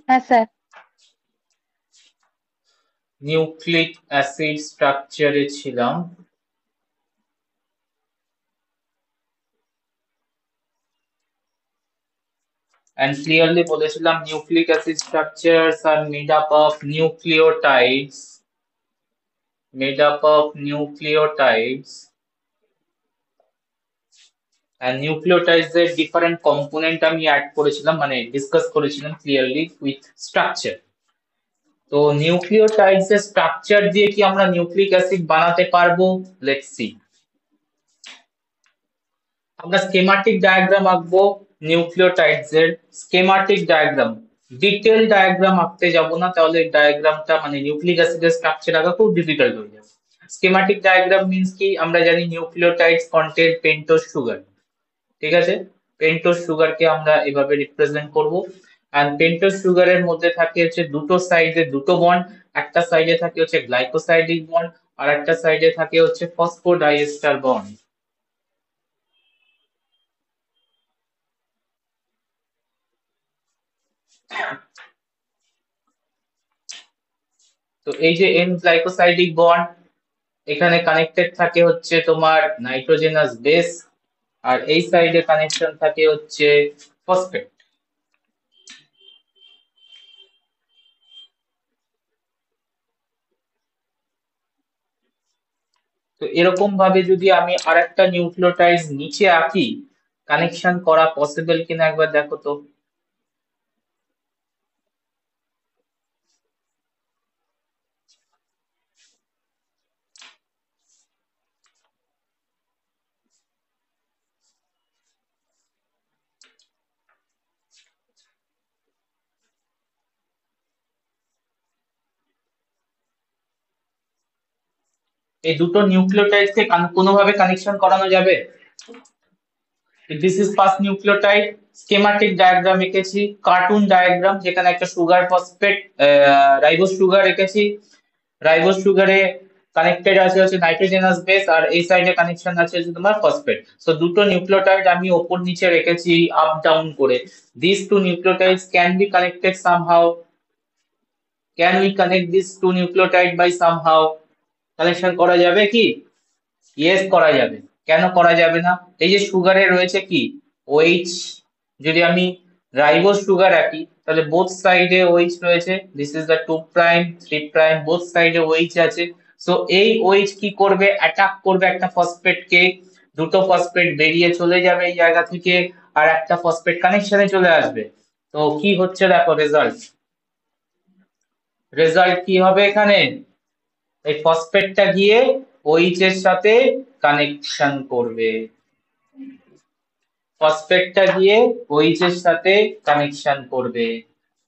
হ্যাঁ sir. Nucleic acid স্ট্রাকচারে ছিলাম। And clearly বলেছিলাম নিউক্লিক অ্যাসিড স্ট্রাকচারস আর made up of nucleotides and nucleotides এর different component আমি অ্যাড করেছিলাম, মানে ডিসকাস করেছিলাম ক্লিয়ারলি উইথ স্ট্রাকচার। তো নিউক্লিওটাইডস এর স্ট্রাকচার দিয়ে কি আমরা নিউক্লিক অ্যাসিড বানাতে পারবো? Let's see. আমরা স্কেমাটিক ডায়াগ্রাম আঁকবো নিউক্লিওটাইডস এর। স্কেমাটিক ডায়াগ্রাম, ডিটেল ডায়াগ্রাম আঁকতে যাব না, তাহলে ডায়াগ্রামটা মানে নিউক্লিক অ্যাসিডের স্ট্রাকচার আঁকা খুব ডিফিকাল্ট হয়ে যাবে। স্কেমাটিক ডায়াগ্রাম মিন্স কি, আমরা জানি নিউক্লিওটাইডস কন্টেন পেন্টোজ সুগার, ঠিক আছে? পেন্টোজ সুগারকে আমরা এভাবে রিপ্রেজেন্ট করব। এন্ড পেন্টোজ সুগারের মধ্যে থাকে হচ্ছে দুটো সাইডে দুটো বন্ড, একটা সাইডে থাকে হচ্ছে গ্লাইকোসাইডিক বন্ড, আর একটা সাইডে থাকে হচ্ছে ফসফোডাইএস্টার বন্ড। তো এই যে এন গ্লাইকোসাইডিক বন্ড, এখানে কানেক্টেড থাকে হচ্ছে তোমার নাইট্রোজেনাস বেস, আর এই সাইডে কানেকশন থাকে হচ্ছে ফসফেট। তো এরকম ভাবে যদি আমি আরেকটা নিউক্লিওটাইড নিচে আঁকি, কানেকশন করা পসিবল কিনা একবার দেখো তো। এই দুটো নিউক্লিওটাইডকে কোনোভাবে কানেকশন করানো যাবে? This is first nucleotide. Schematic diagram এঁকেছি, কার্টুন ডায়াগ্রাম, যেখানে একটা সুগার ফসফেট রাইবোজ সুগার এঁকেছি। রাইবোজ সুগারে কানেক্টেড আছে হচ্ছে নাইট্রোজেনাস বেস, আর এই সাইডে কানেকশন আছে হচ্ছে তোমার ফসফেট। সো দুটো নিউক্লিওটাইড আমি ওপর নিচে রেখেছি আপ ডাউন করে। This two nucleotides can be connected somehow. Can we connect this two nucleotide by somehow? Connection করা যাবে কি? ইয়েস করা যাবে। কেন করা যাবে না? এই যে সুগারে রয়েছে কি ওএইচ, যদি আমি রাইবোজ সুগার আঁকি তাহলে বোথ সাইডে ওএইচ রয়েছে, this is the 2 prime 3 prime, both সাইডে ওএইচ আছে। সো এই ওএইচ কি করবে, অ্যাটাক করবে একটা ফসফেট কে, দুটো ফসফেট বেরিয়ে চলে যাবে এই জায়গা থেকে, আর একটা ফসফেট কানেকশনে চলে আসবে। তো কি হচ্ছে দেখো রেজাল্ট, রেজাল্ট কি হবে এখানে, এই ফসফেটটা গিয়ে ওইচ এর সাথে কানেকশন করবে, ফসফেটটা গিয়ে ওইচ এর সাথে কানেকশন করবে।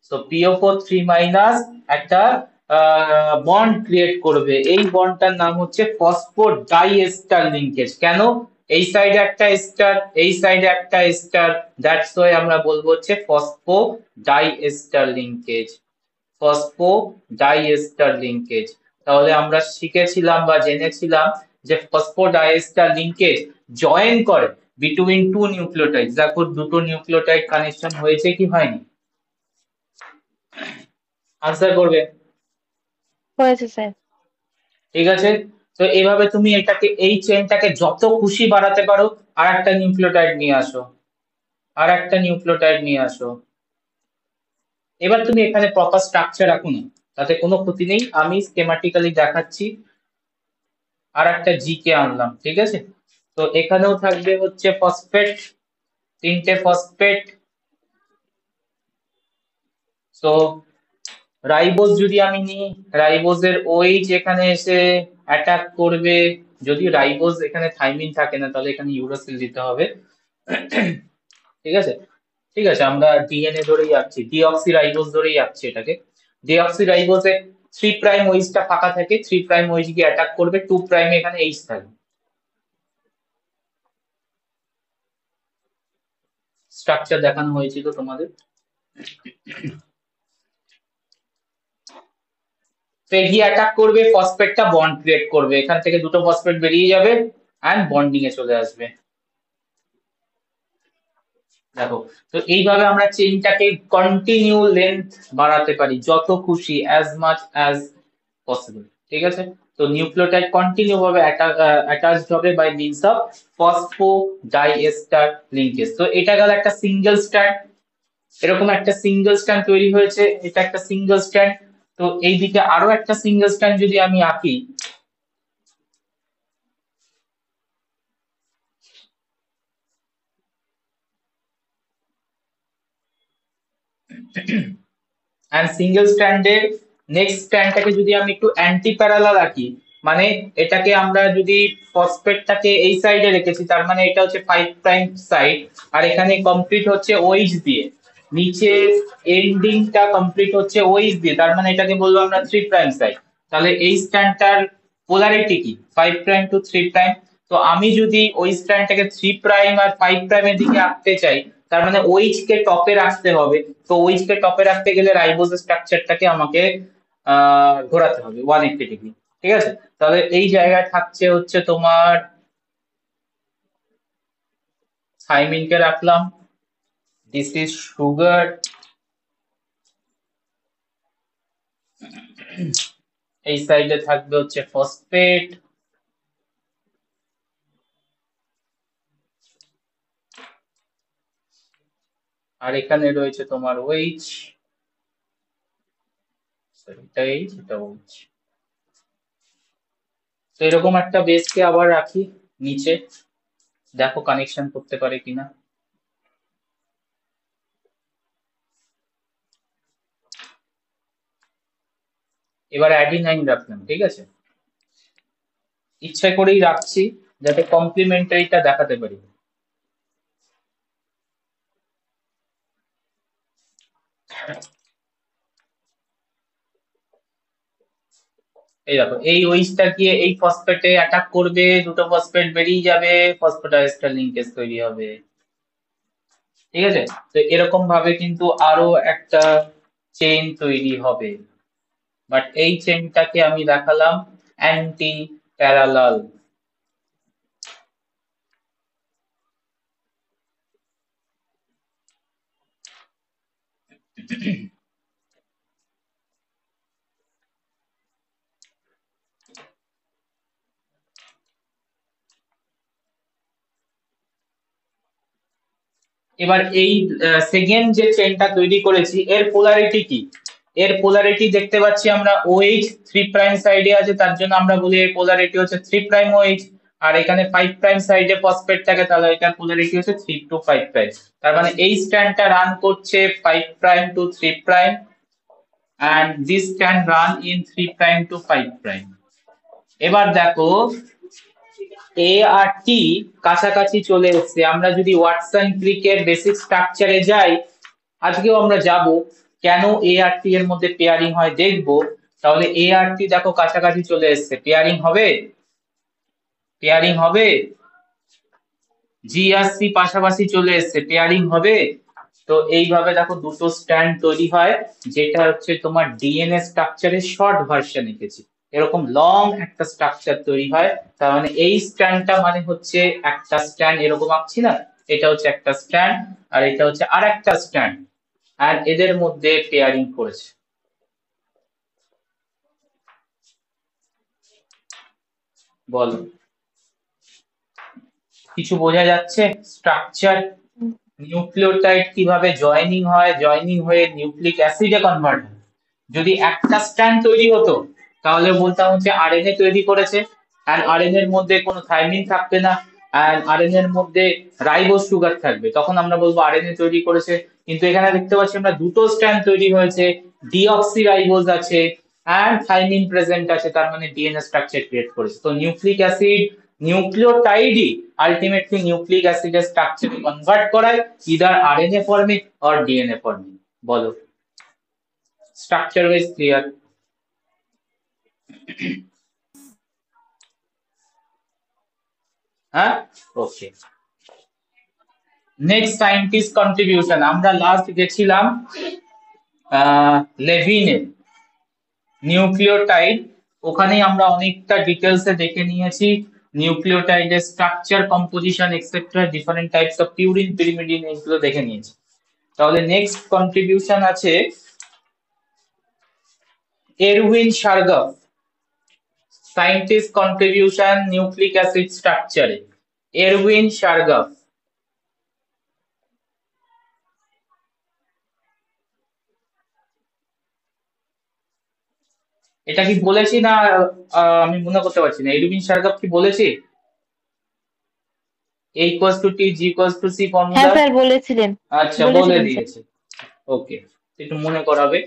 সো PO4 3 একটা বন্ড ক্রিয়েট করবে, এই বন্ডটার নাম হচ্ছে ফসফোডাইএস্টার লিংকেজ। কেন? এই সাইডে একটা এস্টার, এই সাইডে একটা এস্টার, দ্যাটস ওয়াই আমরা বলবো হচ্ছে ফসফোডাইএস্টার লিংকেজ, ফসফোডাইএস্টার লিংকেজ। তাহলে আমরা শিখেছিলাম বা জেনেছিলাম যে ফসফোডাইএস্টার লিংকেজ জয়েন করে বিটুইন টু নিউক্লিওটাইড। দেখো দুটো নিউক্লিওটাইড কানেকশন হয়েছে কি হয়নি? আনসার করবে। হয়েছে স্যার। ঠিক আছে। তো এইভাবে তুমি এটাকে এই চেনটাকে যত খুশি বাড়াতে পারো, আর একটা নিউক্লিওটাইড নিয়ে আসো, আর একটা নিউক্লিওটাইড নিয়ে আসো। এবার তুমি এখানে প্রপার স্ট্রাকচার রাখো না, তাতে কোনো ক্ষতি নেই, আমি স্কেমাটিক্যালি দেখাচ্ছি। আর একটা জি কে আনলাম, ঠিক আছে? তো এখানেও থাকবে হচ্ছে ফসফেট, তিনটে ফসফেট। তো রাইবোজ যদি আমি নিই, রাইবোজের ওইচ এখানে এসে অ্যাটাক করবে, যদি রাইবোজ এখানে থাইমিন থাকে না তাহলে এখানে ইউরাসিল দিতে হবে, ঠিক আছে? ঠিক আছে, আমরা ডিএনএ ধরেই যাচ্ছি, ডিঅক্সি রাইবোজ ধরেই যাচ্ছি এটাকে। ডিঅক্সি রাইবোজে 3 প্রাইম ওইচটা ফাঁকা থাকে, 3 প্রাইম ওইচ গিয়ে অ্যাটাক করবে, 2 প্রাইমে এখানে এইচ থাকবে। স্ট্রাকচার দেখানো হয়েছিল তোমাদের। তো এগিয়ে অ্যাটাক করবে, ফসফেটটা বন্ড ক্রিয়েট করবে, এখান থেকে দুটো ফসফেট বেরিয়ে যাবে, অ্যান্ড বন্ডিং এ চলে আসবে। দেখো, তো এইভাবে আমরা চেইনটাকে কন্টিনিউ লেন্থ বাড়াতে পারি যত খুশি, অ্যাজ মাচ অ্যাজ পসিবল। ঠিক আছে, তো নিউক্লিওটাইড কন্টিনিউ ভাবে অ্যাটাচড হবে by means of phosphodiester linkage. তো এটা গেল একটা সিঙ্গেল স্ট্র্যান্ড, এরকম একটা সিঙ্গেল স্ট্র্যান্ড তৈরি হয়েছে, এটা একটা সিঙ্গেল স্ট্র্যান্ড। তো এইদিকে আরো একটা সিঙ্গেল স্ট্র্যান্ড যদি আমি আঁকি, এন্ড সিঙ্গেল স্ট্র্যান্ডের নেক্সট স্ট্র্যান্ডটাকে যদি আমি একটু অ্যান্টি প্যারালাল রাখি, মানে এটাকে আমরা যদি ফসফেটটাকে এই সাইডে রেখেছি, তার মানে এটা হচ্ছে 5 প্রাইম সাইড, আর এখানে কমপ্লিট হচ্ছে ওইচ দিয়ে, নিচে এন্ডিংটা কমপ্লিট হচ্ছে ওইচ দিয়ে, তার মানে এটাকে বলবো আমরা 3 প্রাইম সাইড। তাহলে এই স্ট্র্যান্ডটার পোলারিটি কি, 5 প্রাইম টু 3 প্রাইম। তো আমি যদি ওই স্ট্র্যান্ডটাকে 3 প্রাইম আর 5 প্রাইমের দিকে আঁকতে চাই, তার মানে ওইচ কে টপে রাখতে হবে। তো ওইচ কে টপে রাখতে গেলে রাইবোজ স্ট্রাকচারটাকে আমাকে ঘোরাতে হবে 180 ডিগ্রি। ঠিক আছে, তাহলে এই জায়গায় থাকছে হচ্ছে তোমার থাইমিনকে রাখলাম, দিস ইজ সুগার, এই সাইডে থাকবে হচ্ছে ফসফেট, আর এখানে রয়েছে তোমার ওইচ, এটা এইচ, এটা ওইচ। তো এরকম একটা বেসকে আবার রাখি নিচে, দেখো কানেকশন করতে পারে কিনা। এবার অ্যাডিনাইন রাখলাম, ঠিক আছে, ইচ্ছা করেই রাখছি যাতে কমপ্লিমেন্টারিটা দেখাতে পারি। এই দেখো, এই ওইচটা গিয়ে এই ফসফেটে অ্যাটাক করবে, দুটো ফসফেট বেরিয়ে যাবে, ফসফোডাইএস্টার লিংকেজ তৈরি হবে। ঠিক আছে, তো এরকম ভাবে কিন্তু আরো একটা চেইন তৈরি হবে, বাট এই চেইনটাকে আমি দেখালাম অ্যান্টি প্যারালাল। এবার এই সেকেন্ড যে চেইনটা তৈরি করেছি এর পোলারিটি কি, এর পোলারিটি দেখতে পাচ্ছি আমরা OH 3 প্রাইম সাইডে আছে, তার জন্য আমরা বলি এর পোলারিটি হচ্ছে 3 প্রাইম OH। আর এখানে 5 প্রাইম সাইডে ফসফেট থাকে, তাহলে এটার পোলারিটি হচ্ছে 3 to 5 প্রাইম। তার মানে এই স্ট্র্যান্ডটা রান করছে 5 prime to 3 prime, and this can run in 3 prime to 5 prime. এবার দেখো, এ আর টি কাছাকাছি চলে এসেছে। আমরা যদি ওয়াটসন ক্রিকের বেসিক স্ট্রাকচারে যাই, আজকেও আমরা যাব, কেন এ আর টি এর মধ্যে পেয়ারিং হয় দেখবো। তাহলে এ আর টি দেখো কাছাকাছি চলে এসেছে, পেয়ারিং হবে, পেয়ারিং হবে, জি আর সি পাশাপাশি চলে এসেছে, পেয়ারিং হবে। তো এইভাবে দেখো দুটো স্ট্যান্ড তৈরি হয়, যেটা হচ্ছে তোমার ডিএনএ স্ট্রাকচারের শর্ট ভার্সন এঁকেছি, এরকম লং একটা স্ট্রাকচার তৈরি হয়। তার মানে এই স্ট্যান্ডটা মানে হচ্ছে একটা স্ট্যান্ড, এরকম আঁকছি না, এটা হচ্ছে একটা স্ট্যান্ড, আর এটা হচ্ছে আর একটা স্ট্যান্ড, আর এদের মধ্যে পেয়ারিং করেছে। বলো, কিছু বোঝা যাচ্ছে? স্ট্রাকচার, নিউক্লিওটাইড কিভাবে জয়েনিং হয়, জয়েনিং হয়ে নিউক্লিক অ্যাসিডে কনভার্ট হয়। যদি একটা স্ট্র্যান্ড তৈরি হতো তাহলে বলতাম হচ্ছে আরএনএ তৈরি করেছে, আর আরএনএ এর মধ্যে কোনো থাইমিন থাকবে না, আর আরএনএ এর মধ্যে রাইবোজ সুগার থাকবে, তখন আমরা বলবো আরএনএ তৈরি করেছে। কিন্তু এখানে দেখতে পাচ্ছি আমরা দুটো স্ট্র্যান্ড তৈরি হয়েছে, ডিঅক্সি রাইবোজ আছে এন্ড থাইমিন প্রেজেন্ট আছে, তার মানে ডিএনএ স্ট্রাকচার ক্রিয়েট করেছে। তো নিউক্লিক অ্যাসিড, নিউক্লিওটাইডই আলটিমেটলি নিউক্লিক অ্যাসিডের স্ট্রাকচারে কনভার্ট করায়, ইদার আরএনএ ফর্মে অর ডিএনএ ফর্মে। বলো, স্ট্রাকচার ওয়াইজ ক্লিয়ার? হ্যাঁ, ওকে। নেক্সট সায়েন্টিস্ট কন্ট্রিবিউশন, আমরা লাস্ট গেছিলাম লেভিনে, নিউক্লিওটাইড, ওখানেই আমরা অনেকটা ডিটেলসে দেখে নিয়েছি নিউক্লিওটাইডের structure, composition etcetera, different types of purine, pyrimidine, এগুলো দেখে নিয়েছি। তাহলে নেক্সট কন্ট্রিবিউশন আছে Erwin শার্গাফ, scientist contribution nucleic acid স্ট্রাকচারে। এরউইন শার্গাফ, এটা কি বলেছি না? আমি মনে করতে পারছি না, এরউইন শার্গাফ কি বলেছি? A equals to T, G equals to C হ্যাঁ ফর্মুলা। স্যার বলেছিলেন। আচ্ছা, বলে বলেছিলেন স্যার। দিয়েছে। ওকে, একটু মনে করাবে।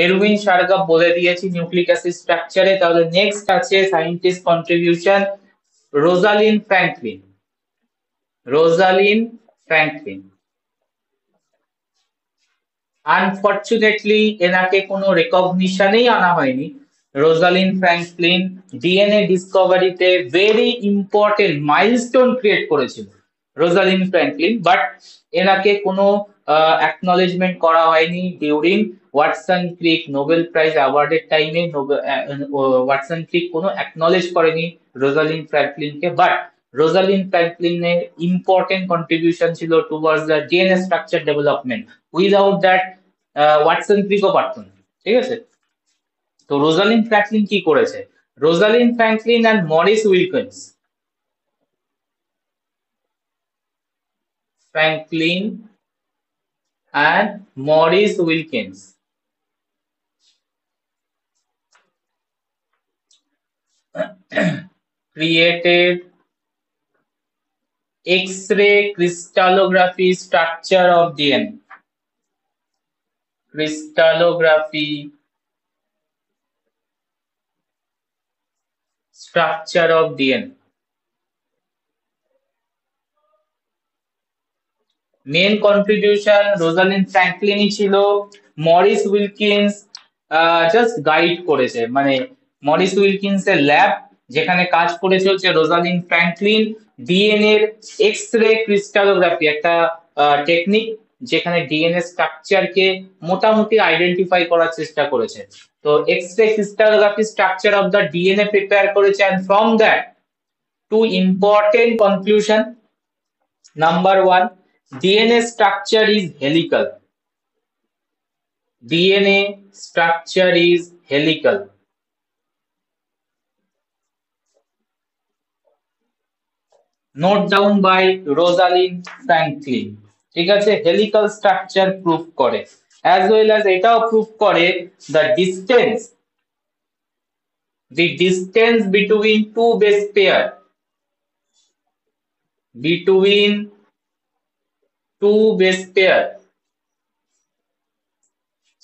এরউইন শার্গাফ বলে দিয়েছি নিউক্লিক অ্যাসিড স্ট্রাকচারে। তাহলে নেক্সট আছে scientist contribution Rosalind Franklin. Rosalind Franklin, unfortunately এনাকে কোনো রেকগনিশনেই আনা হয়নি। রোজালিন ফ্র্যাঙ্কলিন ডিএনএ ডিসকভারিতে ভেরি ইম্পর্টেন্ট মাইলস্টোন ক্রিয়েট করেছিল রোজালিন ফ্র্যাঙ্কলিন, বাট এনাকে কোনো অ্যাকনলেজমেন্ট করা হয়নি during Watson Crick Nobel prize অ্যাওয়ার্ডের টাইমে। ওয়াটসন ক্রিক কোনো অ্যাকনলেজ করেনি রোজালিন ফ্র্যাঙ্কলিনকে, বাট রোজালিন ফ্র্যাঙ্কলিনের ইম্পর্টেন্ট কন্ট্রিবিউশন ছিল towards the DNA structure development. Without that Watson ক্রিকও পারত না। ঠিক আছে, তো রোজালিন ফ্র্যাঙ্কলিন কি করেছে? Rosalind Franklin and Maurice Wilkins, Franklin and Maurice Wilkins created X-ray crystallography structure of DNA. Crystallography structure of DNA. Main contribution Rosalind ফ্র্যাঙ্কলিনই ছিল। মরিস উইলকিন্স জাস্ট গাইড করেছে, মানে মরিস উইলকিন্স এর ল্যাব যেখানে কাজ করেছে হচ্ছে রোজালিন ফ্র্যাঙ্কলিন ডিএনএ এর এক্স রে ক্রিস্টালোগ্রাফি, একটা টেকনিক যেখানে ডিএনএ স্ট্রাকচারকে মোটামুটি আইডেন্টিফাই করার চেষ্টা করেছে। তো X ray crystallography structure of the DNA prepare করেছে, and from that two important conclusion. Number one, DNA structure is helical. DNA structure is helical. Note down by Rosalind Franklin. ঠিক আছে, helical structure prove করে, as well as এটাও prove করে the distance between two base pair, between two base pair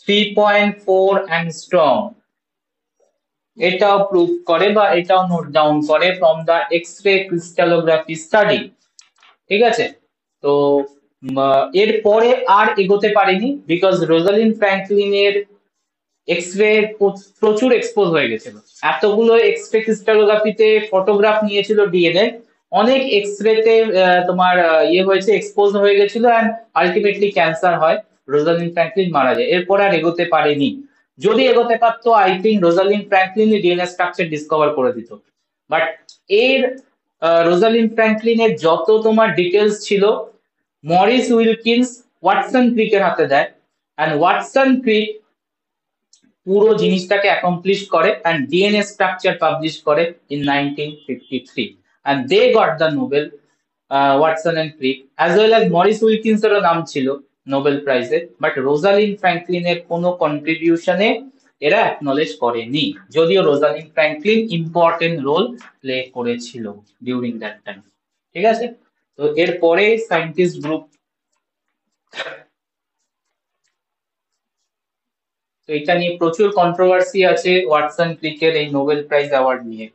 3.4 angstrom, এটাও proof করে বা এটাও note down করে from the X ray crystallography study. ঠিক আছে, তো এরপরে আর এগোতে পারিনি বিকজ রোজালিন ফ্র্যাঙ্কলিনের এক্স-রে প্রচুর এক্সপোজ হয়ে গেছিল। এতগুলো এক্স-রে ক্রিস্টালোগ্রাফিতে ফটোগ্রাফ নিয়েছিল ডিএনএ, অনেক এক্স-রেতে তোমার ইয়ে হয়েছে, এক্সপোজ হয়ে গেছিল, এন্ড আলটিমেটলি ক্যান্সার হয়, রোজালিন ফ্র্যাঙ্কলিন মারা যায়। এরপর আর এগোতে পারেনি। যদি এগোতে পারতো আই থিঙ্ক রোজালিন ফ্র্যাঙ্কলিনই ডিএনএ স্ট্রাকচার ডিসকভার করে দিত, বাট এর রোজালিন ফ্র্যাঙ্কলিনের যত তোমার ডিটেলস ছিল মরিস উইলকিন্স ওয়াটসন ক্রিকের হাতে দেয়, এন্ড ওয়াটসন ক্রিক পুরো জিনিসটাকে অ্যাকমপ্লিশ করে এন্ড ডিএনএ স্ট্রাকচার পাবলিশ করে in 1953, and they got the Nobel, Watson and Crick, as well as Maurice Wilkins এরও নাম ছিল নোবেল প্রাইজে, বাট রোজালিন ফ্র্যাঙ্কলিনের কোনো কন্ট্রিবিউশনে এরা অ্যাকনলেজ করেনি, যদিও Rosalind Franklin important role play করেছিল ডিউরিং দ্যাট টাইম। ঠিক আছে, তো এরপরে সায়েন্টিস্ট গ্রুপ, তো এটা নিয়ে প্রচুর কন্ট্রোভার্সি আছে ওয়াটসন ক্রিকের এই নোবেল প্রাইজ অ্যাওয়ার্ড নিয়ে।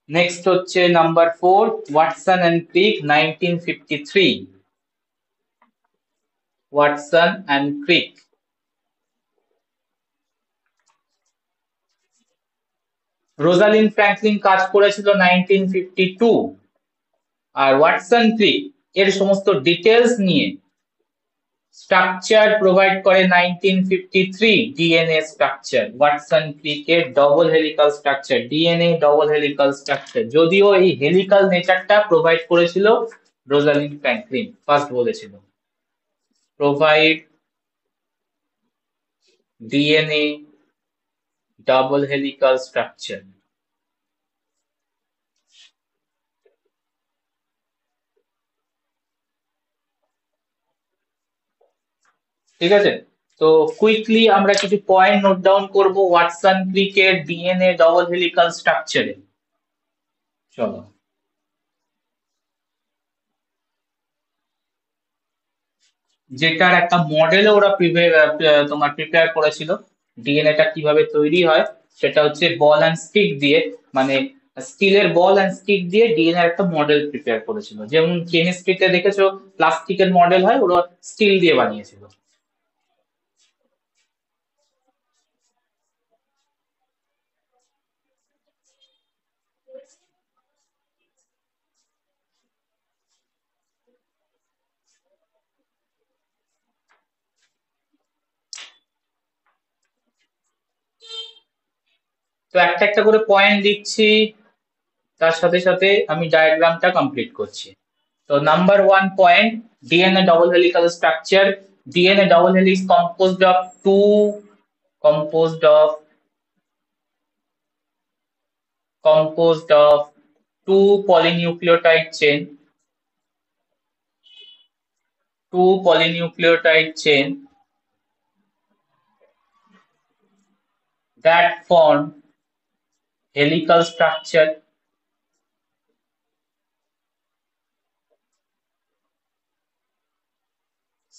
নেক্সট হচ্ছে number 4, Watson and Crick 1953। Watson and Crick, Rosalind Franklin কাজ করেছিল 1952, আর ওয়াটসন ক্রিক এর সমস্ত ডিটেলস নিয়ে স্ট্রাকচার প্রোভাইড করে 1953 ডিএনএ স্ট্রাকচার, ওয়াটসন ক্রিকের double helical structure, DNA double helical structure. যদিও এই হেলিক্যাল নেচারটা প্রোভাইড করেছিল রোজালিন্ড ফ্র্যাঙ্কলিন, ফার্স্ট বলেছিল provide DNA double helical structure. ঠিক আছে, তো কুইকলি আমরা কিছু পয়েন্ট নোট ডাউন করব ওয়াটসন ক্রিকের ডিএনএ ডবল হেলিক্যাল স্ট্রাকচারে। চলো, যেটার একটা মডেল ওরা তোমার প্রিপেয়ার করেছিল ডিএনএটা কিভাবে তৈরি হয়, সেটা হচ্ছে বল অ্যান্ড স্টিক দিয়ে, মানে স্টিলের বল অ্যান্ড স্টিক দিয়ে ডিএনএ একটা মডেল প্রিপেয়ার করেছিল। যেমন কেমিস্ট্রিতে দেখেছো প্লাস্টিকের মডেল হয়, ওরা স্টিল দিয়ে বানিয়েছিল। তো একটা একটা করে পয়েন্ট দিচ্ছি, তার সাথে সাথে আমি ডায়াগ্রামটা কমপ্লিট করছি। তো number one point, DNA double helical structure. DNA double helix composed of composed of two polynucleotide chain, two polynucleotide chain that form helical structure.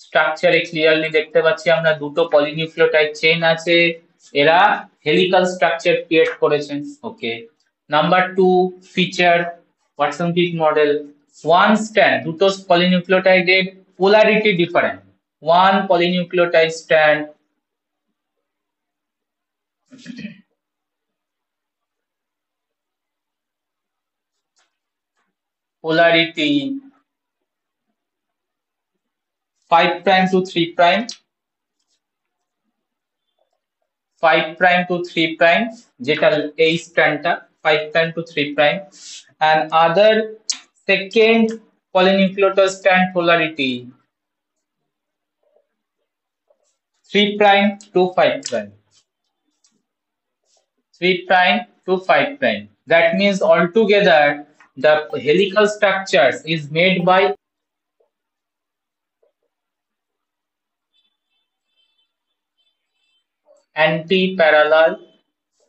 স্ট্রাকচারে ক্লিয়ারলি দেখতে পাচ্ছি আমরা দুটো পলিনিউক্লিওটাইড চেইন আছে, এরা হেলিক্যাল স্ট্রাকচার ক্রিয়েট করেছেন। Okay, number two feature Watson Crick model, one strand, দুটো পলিনিউক্লিওটাইডের polarity different, one polynucleotide strand polarity 5 prime to 3 prime, 5 prime to 3 prime, যেটা এই স্ট্র্যান্ডটা 5 prime to 3 prime, and other second polynucleotide strand polarity 3 prime to 5 prime, 3 prime to 5 prime. That means altogether the helical structures is made by anti-parallel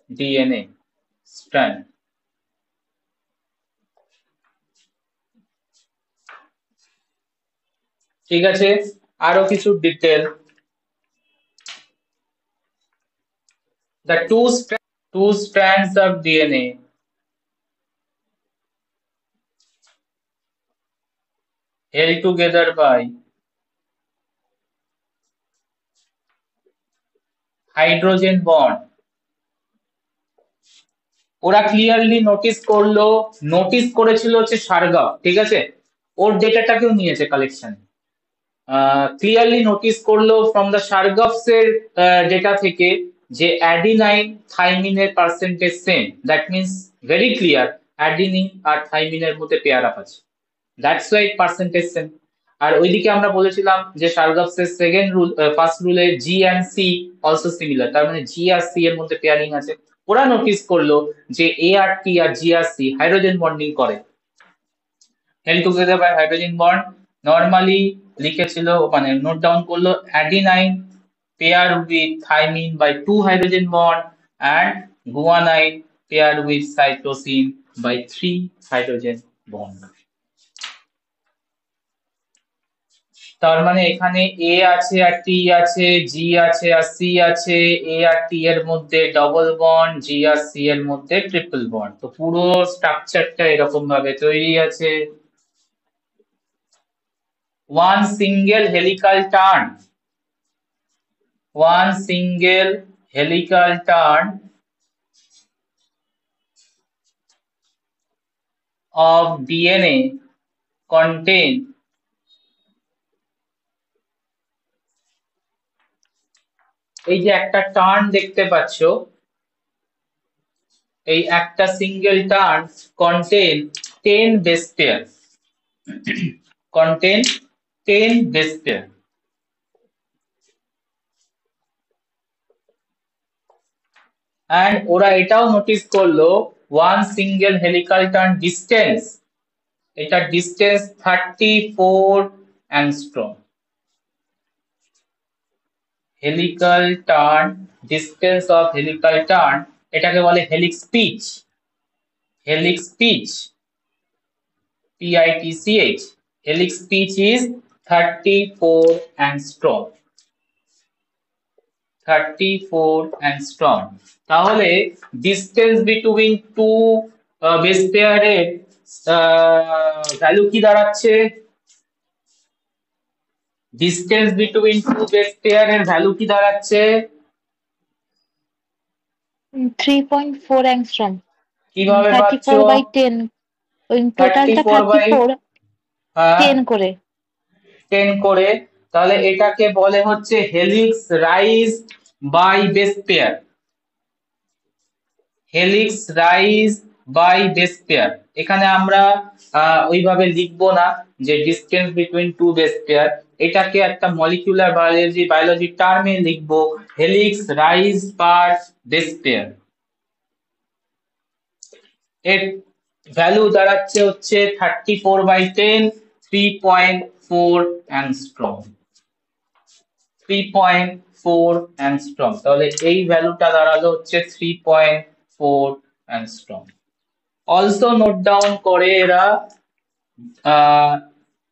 DNA strand. ঠিক আছে, আরো কিছু detail, the two strands of DNA held together by hydrogen bond. ওরা clearly notice করেছিল হচ্ছে Chargaff, ঠিক আছে, ওর ডেটাটাকেও নিয়েছে কালেকশন। ক্লিয়ারলি নোটিস করলো ফ্রম দ্য সারগাফস এর ডেটা থেকে যে অ্যাডিনাইন থাইমিনের percentage same, that means very clear adenine আর থাইমিনের মধ্যে পেয়ার আপ আছে, দ্যাটস ওয়াই পার্সেন্টেজ সেম। আর ওইদিকে আমরা বলেছিলাম যে সারগাফস এর সেকেন্ড রুল, ফার্স্ট রুলে G and C also similar, তার মানে জি আর সি এর মধ্যে পেয়ারিং আছে। ওরা নোটিস করলো যে এ আর টি আর জি আর সি হাইড্রোজেন বন্ডিং করে, held together by hydrogen bond, normally লিখেছিল মানে নোট ডাউন করলো adenine paired with thymine by two hydrogen bond and guanine paired with cytosine by three hydrogen bond. তার মানে এখানে এ আছে আর টি আছে, জি আছে আর সি আছে, এ আর টি এর মধ্যে ডবল বন্ড, জি আর সি এর মধ্যে ট্রিপল বন্ড। তো পুরো স্ট্রাকচারটা এরকম ভাবে তৈরি আছে। one single helical turn, one single helical turn of DNA contain এই যে একটা টার্ন দেখতে পাচ্ছ, এই একটা single turn contain 10 base pair, contain 10 base pair. And ওরা এটাও নোটিস করলো one single helical turn distance, এটা distance 34 angstrom. Helical turn, distance of helical turn, এটাকে বলে helix pitch, helix pitch, PITCH, helix pitch is 34 angstrom, 34 angstrom. তাহলে distance between two base পেয়ারের value কি দাঁড়াচ্ছে? ডিস্টেন্স বিটুইন টু বেস পেয়ারের value কি দাঁড়াচ্ছে? 3.4 অ্যাংস্ট্রম। কিভাবে পাচ্ছ? 34/10, ওই টোটালটা 34 হ্যাঁ 10 করে। 10 করে, তাহলে এটাকে বলে হচ্ছে helix rise by base pair, helix rise by base pair. এখানে আমরা ওইভাবে লিখবো না যে distance between two base pair, এটাকে একটা মলিকিউলার বায়োলজি টার্মে লিখবো helix rise per base pair. এর ভ্যালু দাঁড়াচ্ছে হচ্ছে 34/10, 3.4 অ্যাংস্ট্রম, 3.4 অ্যাংস্ট্রম। তাহলে এই ভ্যালুটা দাঁড়ালো হচ্ছে 3.4 অ্যাংস্ট্রম। অলসো নোট ডাউন করে এরা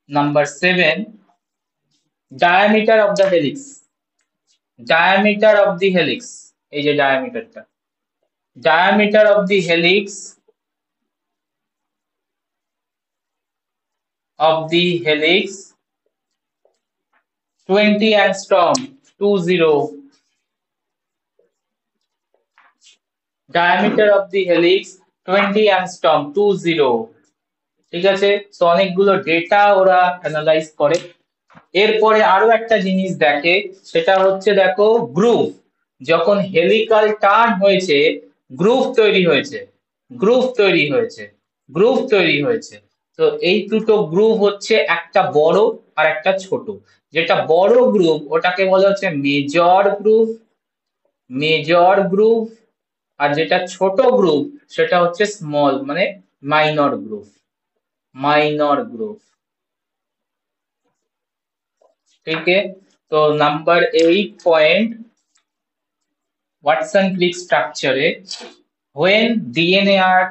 number 7, diameter of the helix, diameter of the helix, এই যে ডায়ামিটারটা, diameter of the helix, of the helix 20 angstrom, 20, diameter of the helix 20 angstrom, 20। ঠিক আছে, তো অনেকগুলো ডেটা ওরা অ্যানালাইজ করে। এরপরে আরো একটা জিনিস দেখে, সেটা হচ্ছে দেখো গ্রুপ, যখন হেলিক্যাল টার্ন হয়েছে গ্রুপ তৈরি হয়েছে, গ্রুপ তৈরি হয়েছে, গ্রুপ তৈরি হয়েছে। তো এই দুটো গ্রুপ হচ্ছে একটা বড় আর একটা ছোট। যেটা বড় গ্রুপ ওটাকে বলে হচ্ছে মেজর গ্রুপ, মেজর গ্রুপ। আর যেটা ছোট গ্রুপ সেটা হচ্ছে স্মল মানে মাইনর গ্রুপ, माइनर ग्रुप। ठीक है, तो number 8 point Watson Crick structure है, when DNA are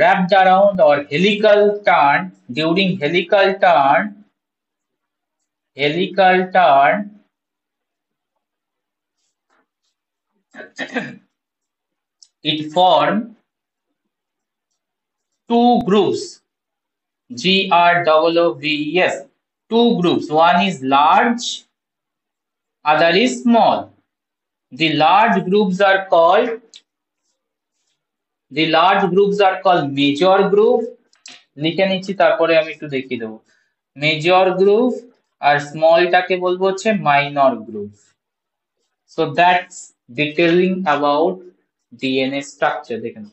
wrapped around or helical turn, during helical turn, helical turn it form two groups, GROOVs, two groups, one is large, other is small. The large groups are called major group, লিখে নিচ্ছি তারপরে আমি একটু দেখিয়ে দেবো। Major group আর স্মলটাকে বলবো হচ্ছে minor group. So that's detailing about DNA structure. দেখেন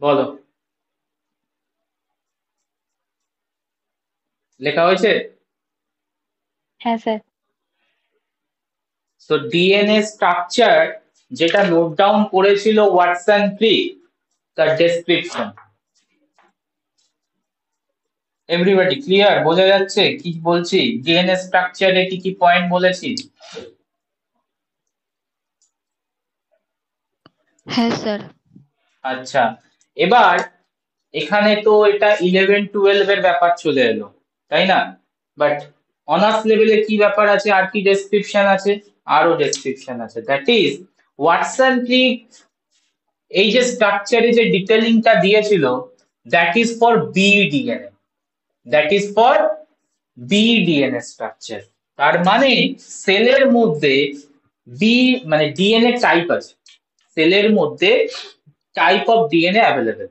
বলো, লেখা হয়েছে? হ্যাঁ স্যার। সো ডিএনএ স্ট্রাকচার যেটা নোট ডাউন করেছিল ওয়াটসন ক্রিক, তার ডেসক্রিপশন। Everybody clear? বোঝা যাচ্ছে কি বলছি? ডিএনএ স্ট্রাকচারে কি কি পয়েন্ট বলেছি? হ্যাঁ স্যার। আচ্ছা, এবার এখানে তো এটা 11-12 এর ব্যাপার চলে এলো, তাই না? বাট অনার্স লেভেলে কি ব্যাপার আছে, আর কি ডেসক্রিপশন আছে? আরো ডেসক্রিপশন আছে, দ্যাট ইজ ওয়াটসন ক্রিক এই যে স্ট্রাকচারে যে ডিটেইলিংটা দিয়েছিল, that is for B DNA, that is for B DNA structure. তার মানে সেলের মধ্যে বি মানে ডিএনএ টাইপ আছে, সেলের মধ্যে type of DNA available.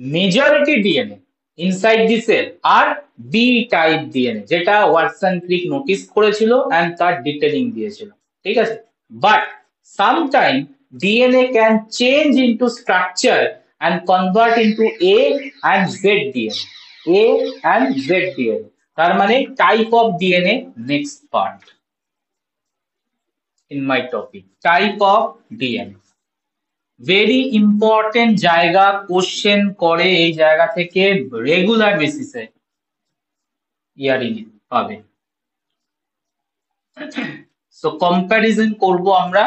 Majority DNA inside the cell, আর বি টাইপ ডিএনএ যেটা ওয়াটসন ক্রিক নোটিস করেছিল এন্ড তার ডিটেইলিং দিয়েছিল, ঠিক আছে। But sometime DNA can change into structure and convert into A and Z DNA, A and Z DNA, তার মানে type of DNA next part in my topic, type of DNA. Very important জায়গা, question করে এই জায়গা থেকে regular বেসিসে earring পাবে। So comparison করব আমরা,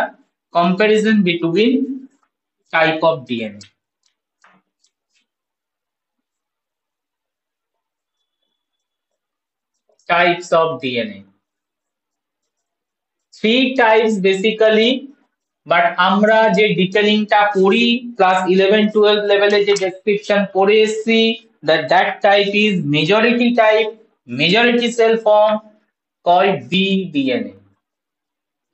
comparison between type of DNA. Types of DNA, three types basically, but আমরা যে ডিটেলিংটা করি ক্লাস 11-12 লেভেলে যে ডেসক্রিপশন পড়ে এসেছি, that type is majority type, majority cell form called bDNA।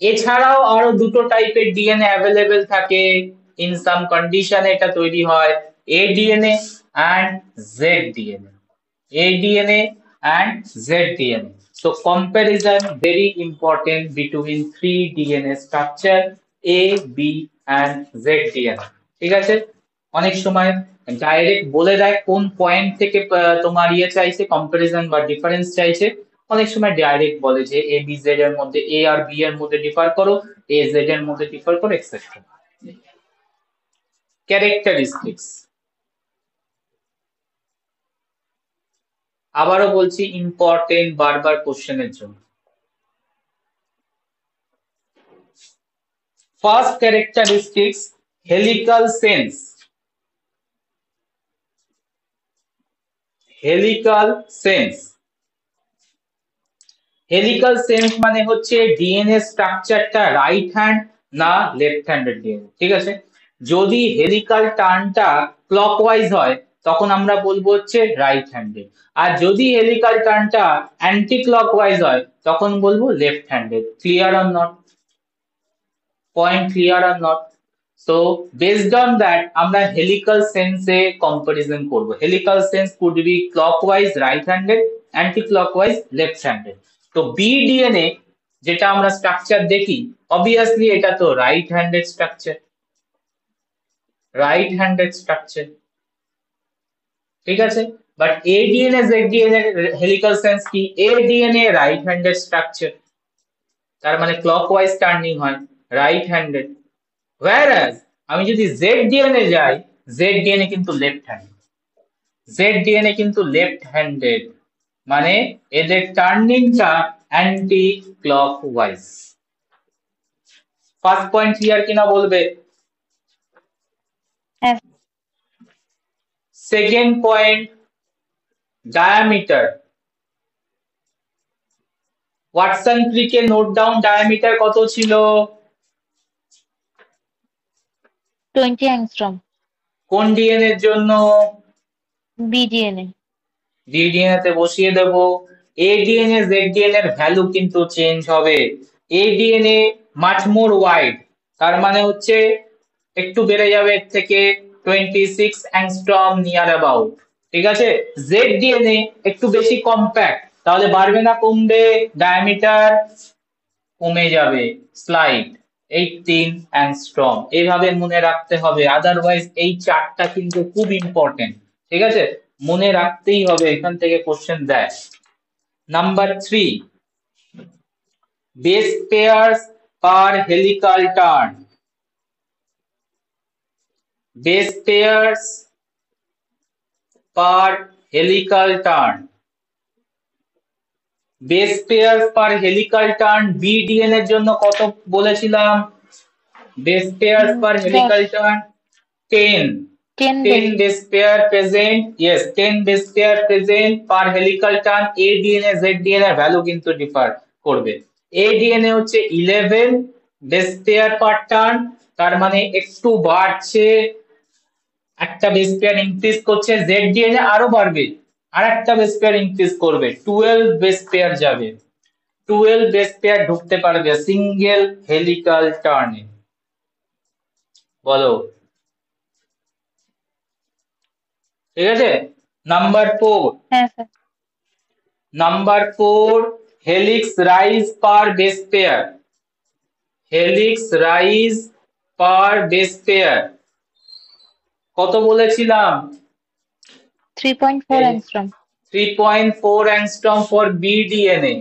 এছাড়াও আরো দুটো টাইপের ডিএনএ অ্যাভেলেবেল থাকে, ইন সাম কন্ডিশন এটা তৈরি হয় A DNA and Z DNA, A DNA and Z DNA. So comparison very important between three DNA structure A, B and ZDNA, ঠিক আছে। অনেক সময় ডাইরেক্ট বলে দেয় কোন পয়েন্ট থেকে তোমার ইয়ে চাইছে, কম্পারিজন বা ডিফারেন্স চাইছে। অনেক সময় ডাইরেক্ট বলে যে এ বি জেড এর মধ্যে, এ আর বি এর মধ্যে ডিফার করো, এ জেড এর মধ্যে ডিফার করো, এক্সেট্রা। ক্যারেক্টারিস্টিক্স, আবারও বলছি ইম্পর্টেন্ট, বারবার কোশ্চেনের জন্য। First characteristics, helical sense. Helical sense, helical sense মানে হচ্ছে ডিএনএ স্ট্রাকচারটা রাইট হ্যান্ড না লেফট হ্যান্ডেড ডিএনএ, ঠিক আছে। যদি হেলিক্যাল টার্নটা ক্লকওয়াইজ হয় তখন আমরা বলবো হচ্ছে রাইট হ্যান্ডেড, আর যদি হেলিক্যাল টার্নটা অ্যান্টি ক্লকওয়াইজ হয় তখন বলবো left handed. Clear or not? Point clear or not? So based on that আমরা হেলিক্যাল সেন্সে কম্পারিজন করব। Helical sense could be clockwise right handed, anti clockwise left handed. তো বিডিএনএ যেটা আমরা স্ট্রাকচার দেখি, অবভিয়াসলি এটা তো right handed structure, right handed structure, ঠিক আছে। বাট এডিএনএ জেডিএনএ হেলিক্যাল সেন্স কি? এডিএনএ রাইট হ্যান্ডেড স্ট্রাকচার, তার মানে ক্লকওয়াইজ টার্নিং হয়, রাইট হ্যান্ডেড। whereas আমি যদি জেডিএনএ যাই, জেডিএনএ কিন্তু লেফট হ্যান্ডেড, জেডিএনএ কিন্তু লেফট হ্যান্ডেড, মানে এদের টার্নিংটা anti clockwise. First point clear কিনা বলবে? Second point, diameter. ওয়াটসন ক্রিকে নোট ডাউন ডায়ামিটার কত ছিল? 20 অ্যাংস্ট্রম। কোন ডিএনএ এর জন্য? বিডিএনএ। ডিএনএ তে বসিয়ে দেব। এডিএনএ জেডিএনএ এর ভ্যালু কিন্তু চেঞ্জ হবে। এডিএনএ মাচ মোর ওয়াইড, তার মানে হচ্ছে একটু বেড়ে যাবে এর থেকে 26 অ্যাংস্ট্রম নিয়ার অ্যাবাউট, ঠিক আছে। জেডিএনএ একটু বেশি কম্প্যাক্ট, তাহলে বাড়বে না কমবে? ডায়ামিটার কমে যাবে, স্লাইড 18 অ্যাংস্ট্রম। এইভাবে মনে রাখতে হবে, আদারওয়াইজ এই চারটা কিন্তু খুব ইম্পর্টেন্ট, ঠিক আছে, মনে রাখতেই হবে, এখান থেকে কোশ্চেন দেয়। নাম্বার 3, বেস পেয়ার্স পার হেলিক্যাল টার্ন। বেস পেয়ার্স পার হেলিক্যাল টার্ন, বেস পেয়ার্স পার হেলিক্যাল টার্ন বিডিএন এর জন্য কত বলেছিলাম? বেস পেয়ার্স পার helical turn 10, 10 base pair present, yes 10 base pair present per helical turn। ADNA ZDNA value কিন্তু differ করবে। ADNA হচ্ছে 11 base pair per turn, তার মানে একটু বাড়ছে, একটা বেস পেয়ার ইনক্রিজ করছে। ZDNA আরো বাড়বে, আর একটা বেস পেয়ার ইনক্রিজ করবে, 12 বেস পেয়ার যাবে, 12 বেস পেয়ার ঢুকতে পারবে সিঙ্গেল হেলিক্যাল টার্নে। বলো, ঠিক আছে। নাম্বার 4, হ্যাঁ sir. Number 4, helix rise per base pair, helix rise per base pair কত বলেছিলাম? 3.4 angstrom. 3.4 angstrom for BDNA,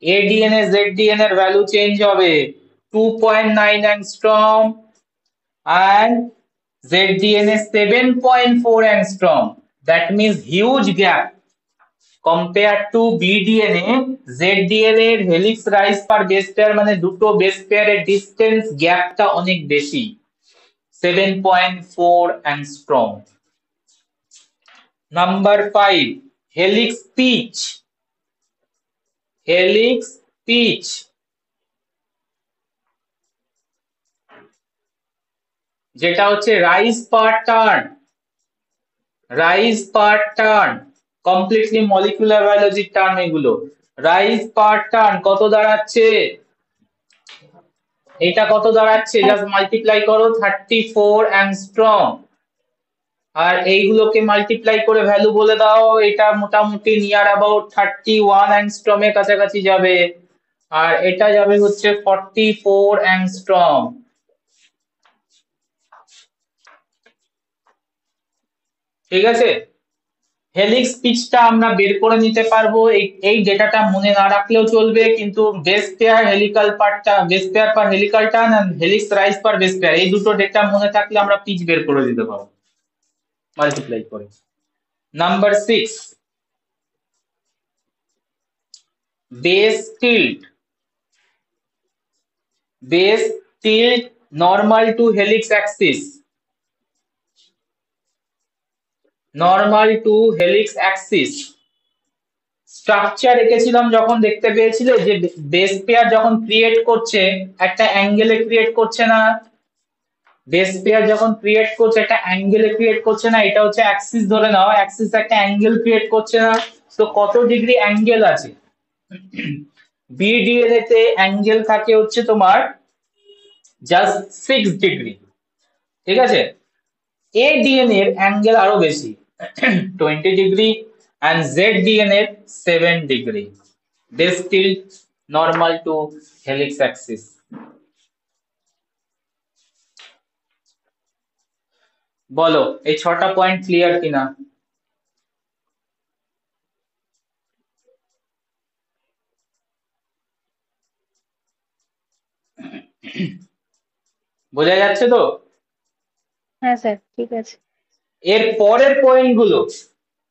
ADNA ZDNA এর ভ্যালু চেঞ্জ হবে 2.9 angstrom and ZDNA 7.4 angstrom. That means huge gap compared to BDNA. ZDNA এর helix rise per base pair মানে দুটো base পেয়ারের distance গ্যাপটা অনেক বেশি, 7.4 angstrom. Number 5, helix pitch, helix pitch যেটা হচ্ছে রাইজ পার টার্ন, রাইজ পার টার্ন কমপ্লিটলি মলিকুলার বায়োলজির টার্ম এগুলো। রাইজ পার টার্ন কত দাঁড়াচ্ছে? এটা কত দাঁড়াচ্ছে? জাস্ট মাল্টিপ্লাই করো 34 অ্যাংস্ট্রম, আর এইগুলোকে মাল্টিপ্লাই করে ভ্যালু বলে দাও, এটা মোটামুটি নিয়ার অ্যাবাউট 31 অ্যাংস্ট্রমের কাছাকাছি যাবে, আর এটা যাবে হচ্ছে 44 অ্যাংস্ট্রম। ঠিক আছে, হেলিক্স পিচটা আমরা বের করে নিতে পারবো, এই ডেটাটা মনে না রাখলেও চলবে, কিন্তু বেস পেয়ার হেলিকাল পার্টটা, base pair per helical turn and helix rise per base pair, এই দুটো ডেটা মনে থাকলে আমরা পিচ বের করে দিতে পারবো মাল্টিপ্লাই করে। Number 6, base tilt, base tilt normal to helix Axis, normal to helix Axis structure এঁকেছিলাম যখন দেখতে পেয়েছিলে যে বেস পেয়ার যখন ক্রিয়েট করছে একটা অ্যাঙ্গেলে ক্রিয়েট করছে না, বেস পেয়ার যখন ক্রিয়েট করছে একটা অ্যাঙ্গেলে ক্রিয়েট করছে না, এটা হচ্ছে অ্যাক্সিস ধরে নাও, অ্যাক্সিস একটা অ্যাঙ্গেল ক্রিয়েট করছে না, তো কত ডিগ্রি অ্যাঙ্গেল আছে? BDNA তে অ্যাঙ্গেল থাকে হচ্ছে তোমার জাস্ট 6 ডিগ্রি, ঠিক আছে। ADNA এর অ্যাঙ্গেল আরো বেশি 20 ডিগ্রি and ZDNA এর 7 degree. They still normal to helix axis. বলো এই 6টা পয়েন্ট ক্লিয়ার কিনা? বোঝা যাচ্ছে তো? হ্যাঁ স্যার, ঠিক আছে। এর পরের পয়েন্ট গুলো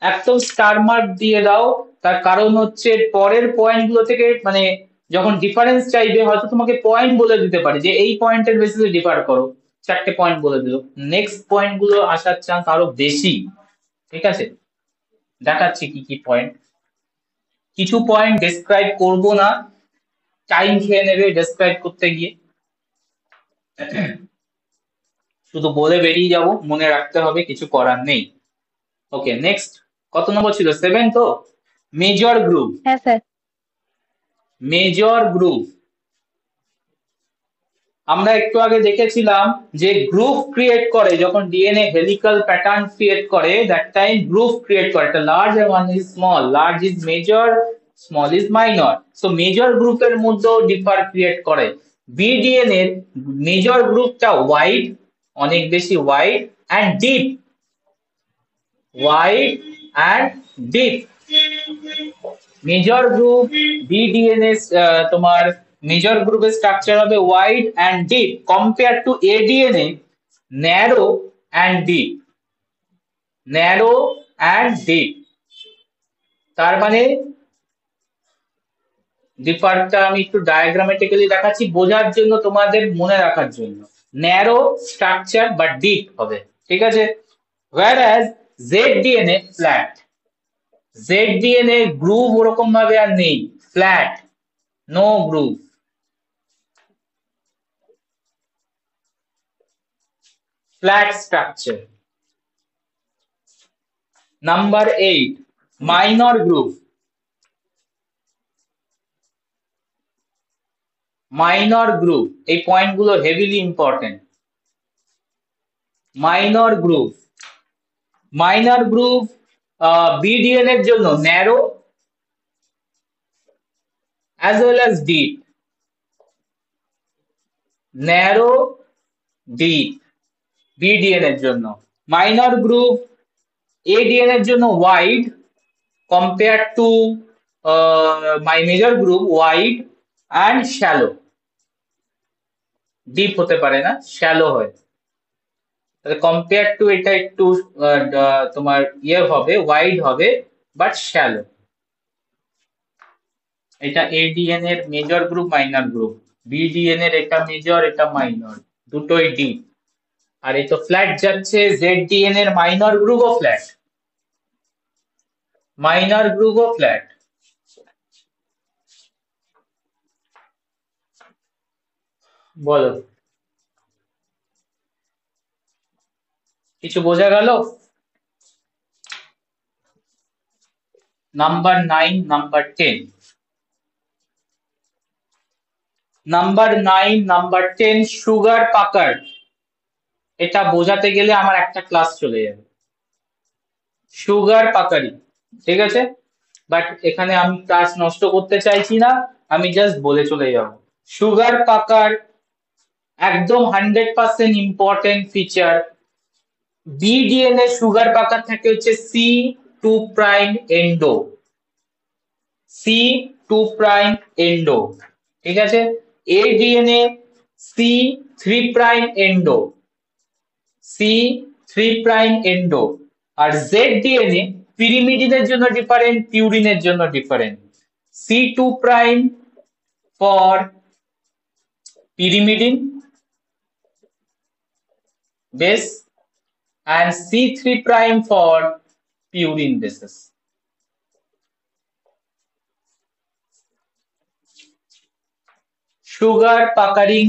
একদম স্টার মার্ক দিয়ে দাও, তার কারণ হচ্ছে পরের পয়েন্ট গুলো থেকে মানে যখন ডিফারেন্স চাইবে হয়তো তোমাকে পয়েন্ট বলে দিতে পারে যে এই পয়েন্টের বেসিসে ডিফার করো, 4টে পয়েন্ট বলে দিল, নেক্সট পয়েন্ট গুলো আসার চান্স আরো বেশি। ঠিক আছে, দেখাচ্ছি কি কি পয়েন্ট। কিছু পয়েন্ট ডেসক্রাইব করব না, টাইম খেয়ে নেবে ডেসক্রাইব করতে গিয়ে, শুধু বলে বেরিয়ে যাব, মনে রাখতে হবে, কিছু করার নেই। ওকে নেক্সট, কত নম্বর ছিল? 7 তো। মেজর গ্রুপ, হ্যাঁ স্যার। মেজর গ্রুপ আমরা একটু আগে দেখেছিলাম যে গ্রুপ ক্রিয়েট করে যখন ডিএনএ হেলিক্যাল প্যাটার্ন ক্রিয়েট করে, দ্যাট টাইম গ্রুপ ক্রিয়েট করে, একটা লার্জ আর one is small, large is major, small is minor, so major গ্রুপের মধ্যেও ডিফার ক্রিয়েট করে। বিডিএনএ এর মেজর গ্রুপটা ওয়াইড, অনেক বেশি wide and deep, wide and deep. Major group B DNA তোমার মেজর গ্রুপের স্ট্রাকচার হবে wide and deep compare to A DNA narrow and deep, narrow and deep. তার মানে ডিফারটা আমি একটু ডায়াগ্রামেটিক্যালি দেখাচ্ছি বোঝার জন্য, তোমাদের মনে রাখার জন্য। ন্যারো স্ট্রাকচার বা ডিপ হবে, ঠিক আছে। whereas ZDNA flat, ZDNA groove ওরকম ভাবে আর নেই, flat, no groove, flat structure. Number 8, minor group, minor group এই পয়েন্ট গুলো heavily important. Minor group minor group BDN এর জন্য narrow as well as deep, narrow deep BDN এর জন্য। মাইনর গ্রুপ ADN এর জন্য wide compared to my major group wide and shallow, deep হতে পারে না, শ্যালো হয়। তাহলে কম্পেয়ার টু এটা একটু তোমার ইয়ে হবে, ওয়াইড হবে বাট শ্যালো। এটা ADN এর major group minor group, BDN এর এটা মেজর এটা মাইনর, দুটোই ডিপ। আর এই তো ফ্ল্যাট যাচ্ছে, ZDN এর মাইনর গ্রুপও ফ্ল্যাট, মাইনর গ্রুপও ফ্ল্যাট। বলো, কিছু বোঝা গেল? Number 9, number 10, number 9, number 10 sugar পাকার। এটা বোঝাতে গেলে আমার একটা ক্লাস চলে যাবে, সুগার পাকারি, ঠিক আছে? বাট এখানে আমি ক্লাস নষ্ট করতে চাইছি না, আমি জাস্ট বলে চলে যাব। সুগার পাকার একদম 100% ইম্পর্টেন্ট ফিচার। BDN এ সুগার পাকার থাকে হচ্ছে C2' এন্ডো, C2' এন্ডো, ঠিক আছে? ADN এ C3' এন্ডো, C3' এন্ডো। আর ZDN এ পিরিমিডিনের জন্য ডিফারেন্ট, পিউরিনের জন্য different. C2' for pyrimidine base and C3' for purine bases. Sugar puckering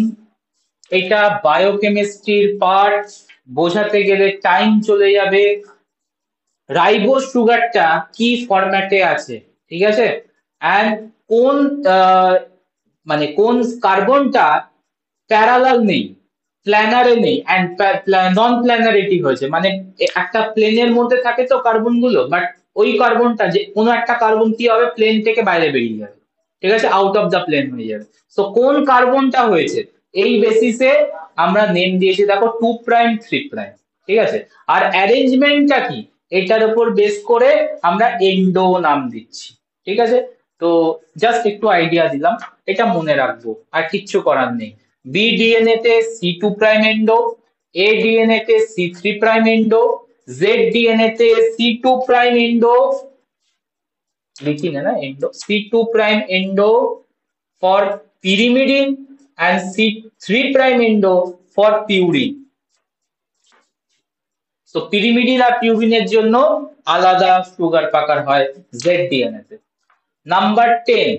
এটা বায়োকেমিস্ট্রির পার্ট, বোঝাতে গেলে টাইম চলে যাবে। রাইবোজ সুগারটা কি ফরম্যাটে আছে, ঠিক আছে? এন্ড কোন মানে কোন কার্বনটা প্যারালাল নেই, প্ল্যানারে নেই, এন্ড নন প্ল্যানারিটি হয়েছে, মানে একটা প্লেনের মধ্যে থাকে তো কার্বন গুলো, বাট ওই কার্বনটা যে কোনো একটা কার্বন কি হবে, প্লেন থেকে বাইরে বেরিয়ে যাবে, ঠিক আছে, আউট অফ দা প্লেন হয়ে যাবে। তো কোন কার্বনটা হয়েছে এই বেসিসে আমরা নেম দিয়েছি, দেখো 2', 3', ঠিক আছে? আর অ্যারেঞ্জমেন্টটা কি, এটার উপর বেস করে আমরা এন্ডো নাম দিচ্ছি, ঠিক আছে? তো জাস্ট একটু আইডিয়া দিলাম, এটা মনে রাখবো, আর কিচ্ছু করার নেই। BDNA তে C2' এন্ডো, ADNA তে C3' এন্ডো, ZDNA তে C2' এন্ডো, লিখি না endo, C2' endo for pyrimidine and C3' endo for purine. তো পিরিমিডিন আর পিউরিনের জন্য আলাদা সুগার পাকার হয় ZDNA তে। নাম্বার 10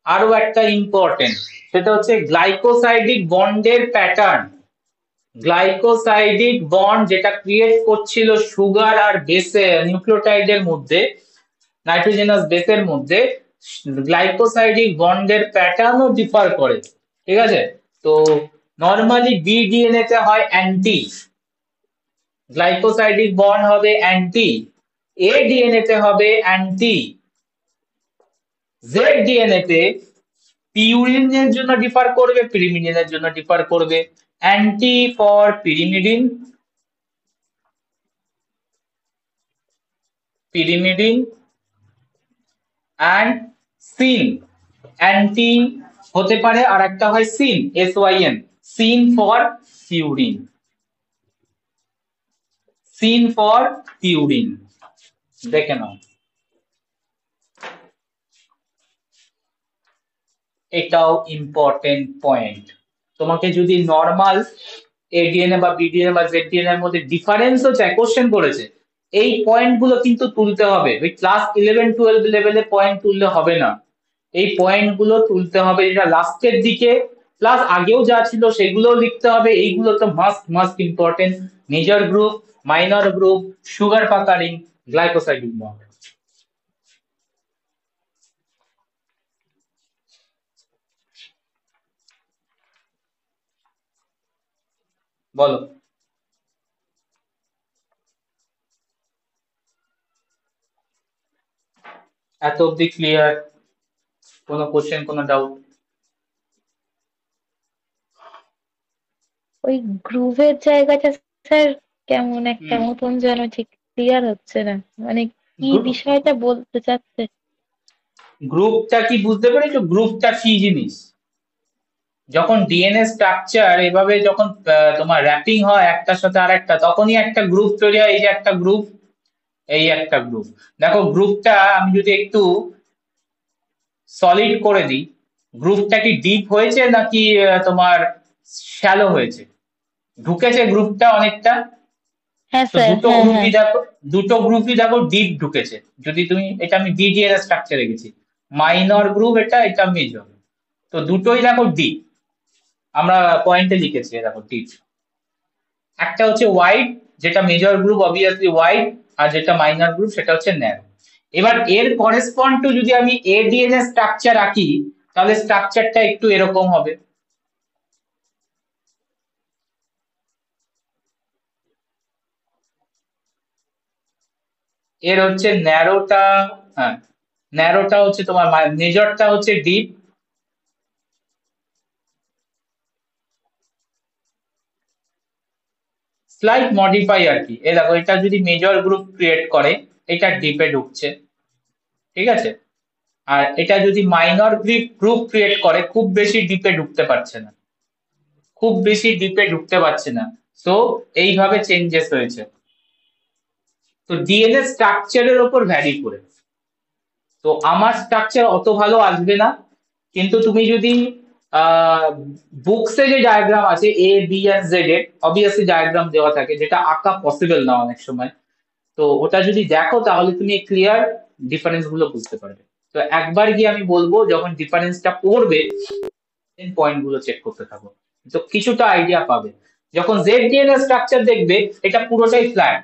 আরো একটা ইম্পর্টেন্ট, সেটা হচ্ছে গ্লাইকোসাইডিক বন্ডের প্যাটার্ন। গ্লাইকোসাইডিক বন্ড যেটা ক্রিয়েট করছিল সুগার আর বেসে নিউক্লিওটাইডের মধ্যে, নাইট্রোজেনাস বেসের মধ্যে, গ্লাইকোসাইডিক বন্ডের প্যাটার্নও ডিফার করে, ঠিক আছে? তো নরমালি BDNA তে হয় অ্যান্টি, গ্লাইকোসাইডিক বন্ড হবে অ্যান্টি, ADNA তে হবে অ্যান্টি, ZDNA তে পিউরিনের জন্য ডিফার করবে, পিরিমিডিনের জন্য ডিফার করবে। Anti for pyrimidine, pyrimidine and syn, anti হতে পারে, আর একটা হয় syn, SYN, syn for purine, syn for purine, দেখে নাও। এটাও ইম্পর্টেন্ট পয়েন্ট। তোমাকে যদি নর্মাল ADNA বা BDNA বা ZDNA এর মধ্যে ডিফারেন্সও চাই, কোশ্চেন করেছে, এই পয়েন্ট গুলো কিন্তু তুলতে হবে। ওই ক্লাস 11-12 লেভেলে পয়েন্ট তুললে হবে না, এই পয়েন্ট গুলো তুলতে হবে, যেটা লাস্টের দিকে, প্লাস আগেও যা ছিল সেগুলোও লিখতে হবে। এইগুলো তো must must important, major group, minor group, sugar puckering, glycosidic bond. বলো। এত অব্দি ক্লিয়ার? কোনো কোশ্চেন, কোনো ডাউট? ওই গ্রুভের জায়গাটা স্যার কেমন একটা হুম। মতন যেন ঠিক ক্লিয়ার হচ্ছে না, মানে কি বিষয়টা বলতে চাচ্ছে? গ্রুপটা কি বুঝতে পেরেছো? গ্রুপটা কি জিনিস? যখন ডিএনএ স্ট্রাকচার এভাবে যখন তোমার র্যাপিং হয় একটার সাথে আরেকটা, তখনই একটা গ্রুপ তৈরি হয়। এই যে একটা গ্রুপ, এই একটা গ্রুপ। দেখো গ্রুপটা আমি যদি একটু সলিড করে দিই, গ্রুপটা কি ডিপ হয়েছে নাকি তোমার শ্যালো হয়েছে? ঢুকেছে গ্রুপটা অনেকটা। হ্যাঁ তো স্যার, দুটো হ্যাঁ গ্রুপই হ্যাঁ। দেখো, দুটো গ্রুপই দেখো ডিপ ঢুকেছে। যদি তুমি, এটা আমি ডিডিএনএ স্ট্রাকচারে গেছি, মাইনর গ্রুপ এটা, এটা মেজর। তো দুটোই দেখো ডিপ, আমরা পয়েন্টে লিখেছি দেখো ডিপ। একটা হচ্ছে ওয়াইড, যেটা মেজর গ্রুপ অবভিয়াসলি ওয়াইড, আর যেটা মাইনর গ্রুপ সেটা হচ্ছে ন্যারো। এবার এর করেসপন্ড টু যদি আমি এডিএনএ স্ট্রাকচার আঁকি, তাহলে স্ট্রাকচারটা একটু এরকম হবে। এর হচ্ছে ন্যারোটা, হ্যাঁ, ন্যারোটা হচ্ছে তোমার, মেজরটা হচ্ছে ডিপ, স্লাইট মডিফাই আর কি। এই দেখো এটা যদি মেজর গ্রুপ ক্রিয়েট করে, এটা ডিপে ঢুকছে, ঠিক আছে। আর এটা যদি মাইনর গ্রুপ ক্রিয়েট করে, খুব বেশি ডিপে ঢুকতে পারছে না, খুব বেশি ডিপে ঢুকতে পারছে না। সো এইভাবে চেঞ্জেস হয়েছে। তো ডিএনএ স্ট্রাকচারের ওপর ভ্যারি করে। তো আমার স্ট্রাকচার অত ভালো আসবে না, কিন্তু তুমি যদি বুকসে যে ডায়াগ্রাম আছে এ বি এন্ড জেড এর, অবভিয়াসলি ডায়াগ্রাম দেওয়া থাকে, যেটা আঁকা পসিবল না অনেক সময়। তো ওটা যদি দেখো তাহলে তুমি ক্লিয়ার ডিফারেন্স গুলো বুঝতে পারবে। তো একবার গিয়ে আমি বলবো, যখন ডিফারেন্সটা পড়বে পয়েন্ট গুলো চেক করতে থাকো, তো কিছুটা আইডিয়া পাবে। যখন জেড ডিএনএ স্ট্রাকচার দেখবে, এটা পুরোটাই ফ্ল্যাট,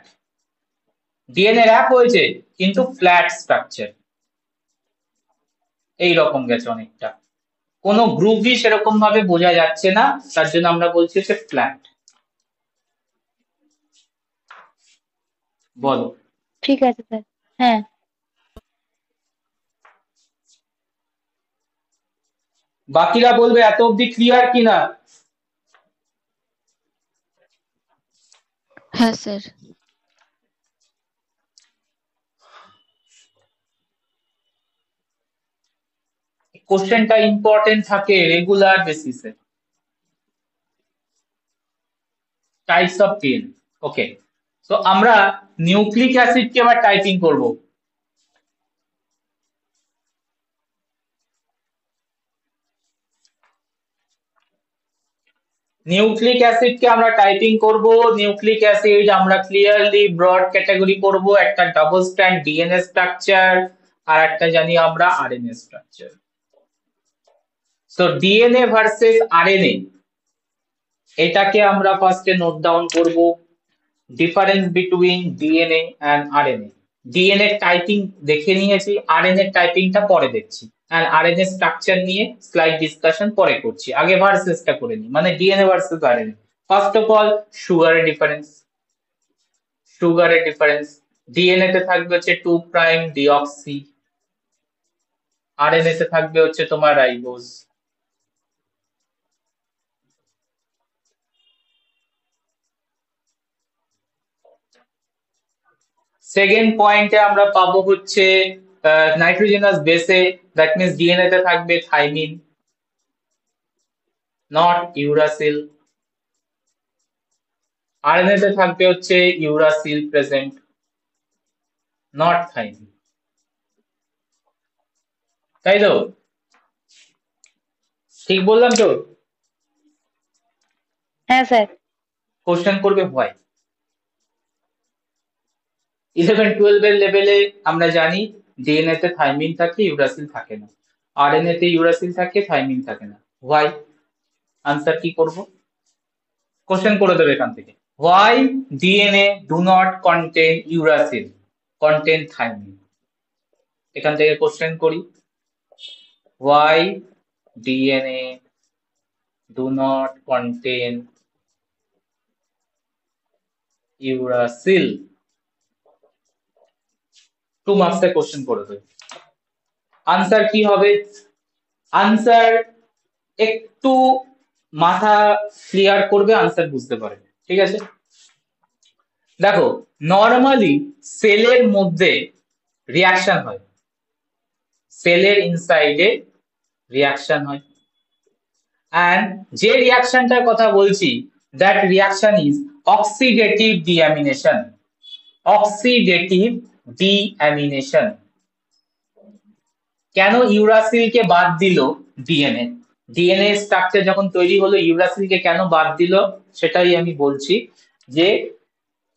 ডিএনএ র্যাপ হয়েছে কিন্তু ফ্ল্যাট স্ট্রাকচার, এই রকম গেছে অনেকটা। কোনো গ্রুপই সেরকম ভাবে বোঝা যাচ্ছে না, তার জন্য আমরা বলছি হচ্ছে ফ্ল্যাট। বলো। ঠিক আছে স্যার। হ্যাঁ বাকিরা বলবে এত অব্দি ক্লিয়ার কিনা। হ্যাঁ স্যার। কোশ্চেনটা ইম্পর্টেন্ট থাকে রেগুলার বেসিসে। টাইপস অফ ডিএনএ, ওকে। তো আমরা নিউক্লিক অ্যাসিড কে আবার টাইপিং করব। নিউক্লিক অ্যাসিড কে আমরা টাইপিং করব। নিউক্লিক অ্যাসিড আমরা ক্লিয়ারলি ব্রড ক্যাটাগরি করব, একটা ডাবল স্ট্র্যান্ড ডিএনএ স্ট্রাকচার, আর একটা জানি আমরা RNA structure. So DNA versus RNA, এটাকে আমরা ফার্স্টে নোট ডাউন করব। Difference between DNA and RNA. DNA typing দেখে নিয়েছি, আরএনএ টাইপিংটা পরে দেখছি, অ্যান্ড আরএনএ স্ট্রাকচার নিয়ে স্লাইড ডিসকাশন পরে করছি। আগে ভার্সেসটা করে নিই, মানে DNA versus RNA. First of all সুগারের ডিফারেন্স। সুগারের ডিফারেন্স, ডিএনএ তে থাকবে হচ্ছে 2' ডিঅক্সি, আরএনএ তে থাকবে হচ্ছে তোমার রাইবোজ। সেকেন্ড পয়েন্টে আমরা পাবো হচ্ছে নাইট্রোজেনাস বেসে, দ্যাট মিনস ডিএনএ তে থাকবে থাইমিন, নট ইউরাসিল। আরএনএ তে থাকবে হচ্ছে ইউরাসিল প্রেজেন্ট, নট থাইমিন। তাই তো? ঠিক বললাম তো? হ্যাঁ স্যার। কোশ্চেন করবে ভয়। 11-12 এর লেভেলে আমরা জানি ডিএনএ তে থাইমিন থাকে, ইউরাসিল থাকে না। আরএনএ তে ইউরাসিল থাকে, থাইমিন থাকে না। হোয়াই? আনসার কি করব? কোশ্চেন করে দেবে এখান থেকে। Why DNA do not contain uracil, contain thymine? এখান থেকে কোশ্চেন করি। Why DNA do not contain uracil? 2 marks এর কোশ্চেন করে দেবে। আনসার কি হবে? আনসার একটু মাথা ক্লিয়ার করবে, আনসার বুঝতে পারবে। ঠিক আছে, দেখো নর্মালি সেলের মধ্যে রিয়াকশন হয়, সেলের ইনসাইডে রিয়াকশন হয়, and যে রিয়াকশনটার কথা বলছি that reaction is oxidative deamination, oxidative deamination। কেন ইউরাসিলকে বাদ দিল ডিএনএ? ডিএনএ স্ট্রাকচার যখন তৈরি হলো ইউরাসিলকে কেন বাদ দিল সেটাই আমি বলছি, যে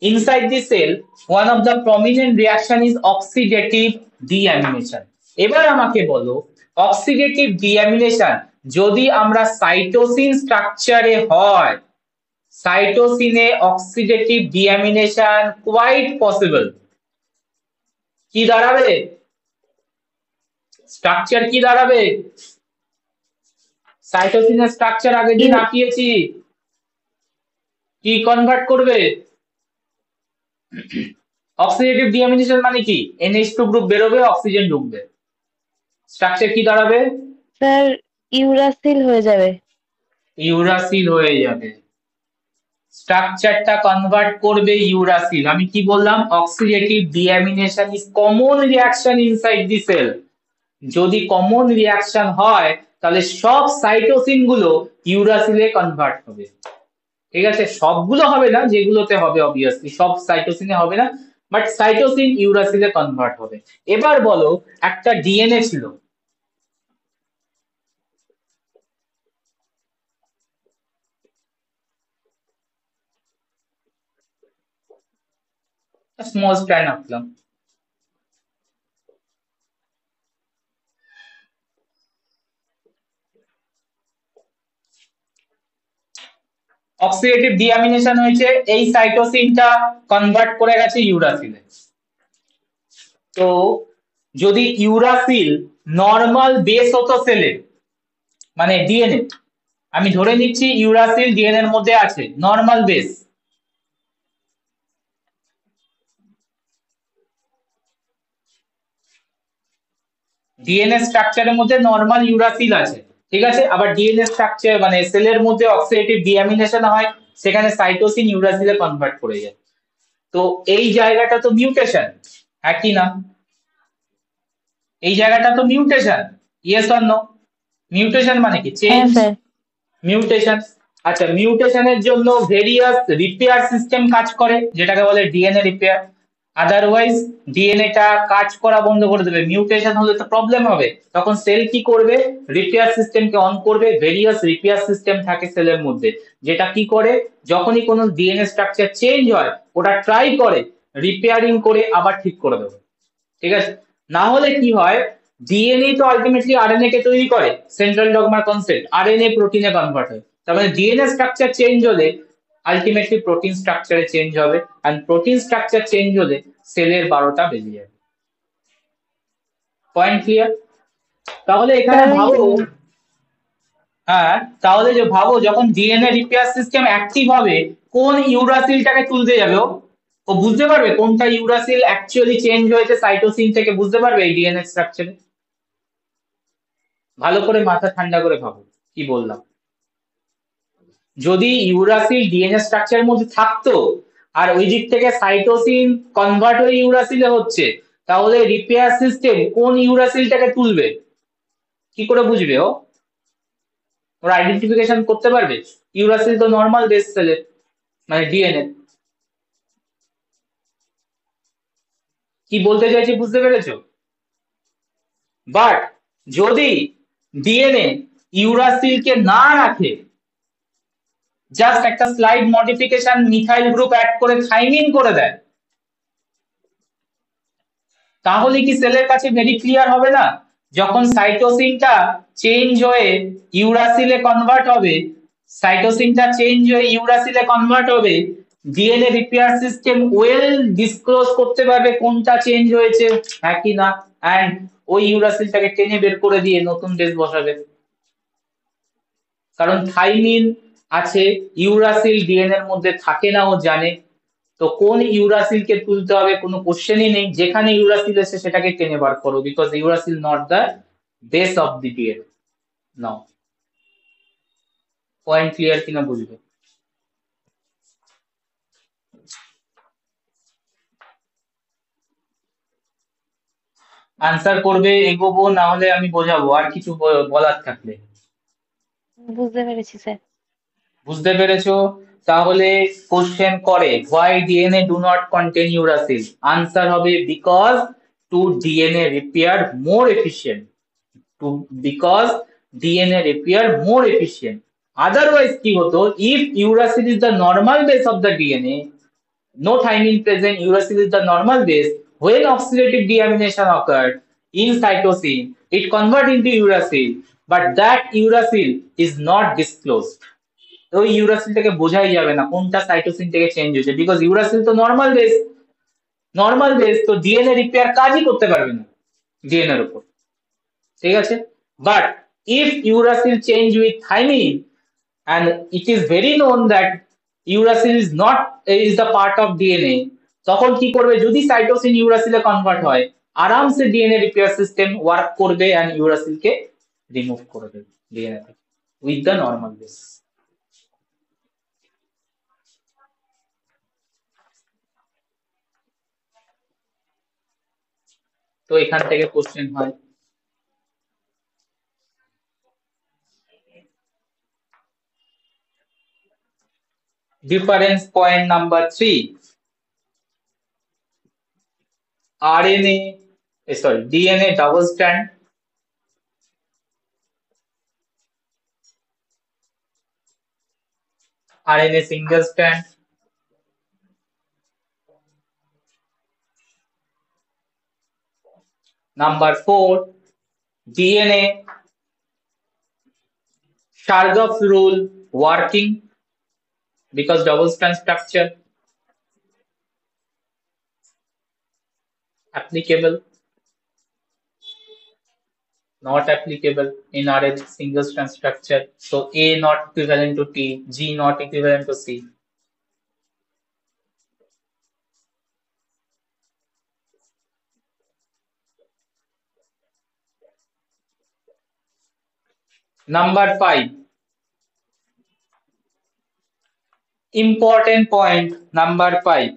inside the cell one of the prominent reaction is oxidative deamination। এবার আমাকে বলো অক্সিডেটিভ ডিঅ্যামিনেশন যদি আমরা সাইটোসিন স্ট্রাকচারে হয়, সাইটোসিনে অক্সিডেটিভ ডিঅ্যামিনেশন কোয়াইট পসিবল, কি দাঁড়াবে? স্ট্রাকচার কি দাঁড়াবে? সাইটোসিনের স্ট্রাকচার আগের দিন আঁকিয়েছি, কি কনভার্ট করবে? অক্সিডেটিভ ডিঅ্যামিনেশন মানে কি? NH2 গ্রুপ বেরোবে, অক্সিজেন ঢুকবে, স্ট্রাকচার কি দাঁড়াবে? স্যার ইউরাসিল হয়ে যাবে। ইউরাসিল হয়ে যাবে, স্ট্রাকচারটা কনভার্ট করবে ইউরাসিল। আমি কি বললাম? Oxidative deamination is common reaction inside the cell. যদি কমন রিঅ্যাকশন হয় তাহলে সব সাইটোসিন গুলো ইউরাসিলে কনভার্ট হবে। ঠিক আছে, সবগুলো হবে না, যেগুলোতে হবে অবভিয়াসলি, সব সাইটোসিনে হবে না, বাট সাইটোসিন ইউরাসিলে কনভার্ট হবে। এবার বলো একটা ডিএনএ ছিল, স্মল স্ট্র্যান্ড আঁকলাম, অক্সিডেটিভ ডিঅ্যামিনেশন হয়েছে, এই সাইটোসিনটা কনভার্ট করে গেছে ইউরাসিলে। তো যদি ইউরাসিল নরমাল বেস হতো সেলে, মানে ডিএনএ, আমি ধরে নিচ্ছি ইউরাসিল ডিএনএ এর মধ্যে আছে নরমাল বেস, ডিএনএ স্ট্রাকচারের মধ্যে নরমাল ইউরাসিল আছে, ঠিক আছে, আবার ডিএনএ স্ট্রাকচার মানে সেলের মধ্যে অক্সিডেটিভ ডিঅ্যামিনেশন হয়, সেখানে সাইটোসিন ইউরাসিলে কনভার্ট করে যায়। তো এই জায়গাটা তো মিউটেশন, একই না? এই জায়গাটা তো mutation, yes or no? Mutation মানে কি? হ্যাঁ চেঞ্জ, স্যার। মিউটেশন। আচ্ছা, মিউটেশনের জন্য ভেরিয়াস রিপেয়ার সিস্টেম কাজ করে, যেটাকে বলে ডিএনএ রিপেয়ার। আদারওয়াইজ ডিএনএটা কাজ করা বন্ধ করে দেবে, মিউটেশন হলে তো প্রবলেম হবে, তখন সেল কি করবে? রিপেয়ার সিস্টেমকে অন করবে। ভেরিয়াস রিপেয়ার সিস্টেম থাকে সেলের মধ্যে, যেটা কি করে যখনই কোনো ডিএনএ স্ট্রাকচার চেঞ্জ হয় ওটা ট্রাই করে রিপেয়ারিং করে আবার ঠিক করে দেবে। ঠিক আছে, না হলে কি হয়, ডিএনএ তো আলটিমেটলি আরএনএ কে তৈরি করে, সেন্ট্রাল ডগমার কনসেপ্ট, আরএনএ প্রোটিনে কনভার্ট হয়, তার মানে ডিএনএ স্ট্রাকচার চেঞ্জ হলে আলটিমেটলি প্রোটিন স্ট্রাকচারে চেঞ্জ হবে, এন্ড প্রোটিন স্ট্রাকচার চেঞ্জ হলে সেলের 12টা বেজে যাবে। Point clear? তাহলে এখানে স্যার ভাবো, হ্যাঁ তাহলে যে ভাবো যখন ডিএনএ রিপেয়ার সিস্টেম অ্যাক্টিভ হবে কোন ইউরাসিলটাকে তুলতে যাবে ও? ও বুঝতে পারবে কোনটা ইউরাসিল অ্যাকচুয়ালি চেঞ্জ হয়েছে সাইটোসিন থেকে, বুঝতে পারবে এই ডিএনএ স্ট্রাকচারে? ভালো করে মাথা ঠান্ডা করে ভাবো কি বললাম। যদি ইউরাসিল ডিএনএ স্ট্রাকচারের মধ্যে থাকতো আর ওই দিক থেকে সাইটোসিন কনভার্ট হয়ে ইউরাসিলে হচ্ছে, তাহলে রিপেয়ার সিস্টেম কোন ইউরাসিলটাকে তুলবে? কি করে বুঝবে ও? ওরা আইডেন্টিফিকেশন করতে পারবে? ইউরাসিল তো নর্মাল বেস সেলের মানে ডিএনএ। কি বলতে চাইছি বুঝতে পেরেছো? বাট যদি ডিএনএ ইউরাসিলকে না রাখে, জাস্ট একটা slight modification methyl group add করে থাইমিন করে দেয়, তাহলে কি সেলের কাছে ভেরি ক্লিয়ার হবে না? যখন সাইটোসিনটা চেঞ্জ হয়ে ইউরাসিলে কনভার্ট হবে, সাইটোসিনটা চেঞ্জ হয়ে ইউরাসিলে কনভার্ট হবে, DNA repair system well disclose করতে পারবে কোনটা চেঞ্জ হয়েছে, হ্যাঁ কি না, এন্ড ওই ইউরাসিলটাকে টেনে বের করে দিয়ে নতুন বেস বসাবে। কারণ থাইমিন আছে, ইউরাসিল ডিএনএ এর মধ্যে থাকে না ও জানে, তো কোন ইউরাসিলকে তুলতে হবে কোনো কোশ্চেনই নেই, যেখানে ইউরাসিল এসে সেটাকে টেনে বার করো, because uracil not the base of the DNA. Now point clear কিনা বুঝবে। আনসার করবে, এগোবো, না হলে আমি বোঝাবো আর কিছু বলার থাকলে। বুঝতে পেরেছি স্যার। বুঝতে পেরেছো? তাহলে কোশ্চেন করে why DNA do not contain uracil, answer হবে because to DNA repair more efficient, to because DNA repair more efficient. Otherwise কি হতো, if uracil is the normal base of the DNA, no thymine present, uracil is the normal base. When oxidative deamination occurred in cytosine, it convert into uracil, but that uracil is not disclosed. ওই ইউরাসিলটাকে বোঝাই যাবে না কোনটা cytosine থেকে change হয়েছে, because uracil তো normal base, normal base তো DNA repair কাজই করতে পারবে না ডিএনএ এর উপর, ঠিক আছে। But if uracil change with thymine, and it is very known that uracil is the part of DNA, তখন কি করবে, যদি সাইটোসিন ইউরাসিলে কনভার্ট হয়, আরামসে ডিএনএ রিপেয়ার সিস্টেম ওয়ার্ক করবে এন্ড ইউরাসিলকে রিমুভ করে দেবে ডিএনএ থেকে উইথ দ্য নর্মাল বেস। তো এখান থেকে কোশ্চেন হয়। Difference point number 3, RNA, sorry, DNA double strand, RNA single strand, number 4, DNA Chargaff's rule working because double strand structure applicable, not applicable in RNA single strand structure. So A not equivalent to T, G not equivalent to C. Number 5, important point number 5,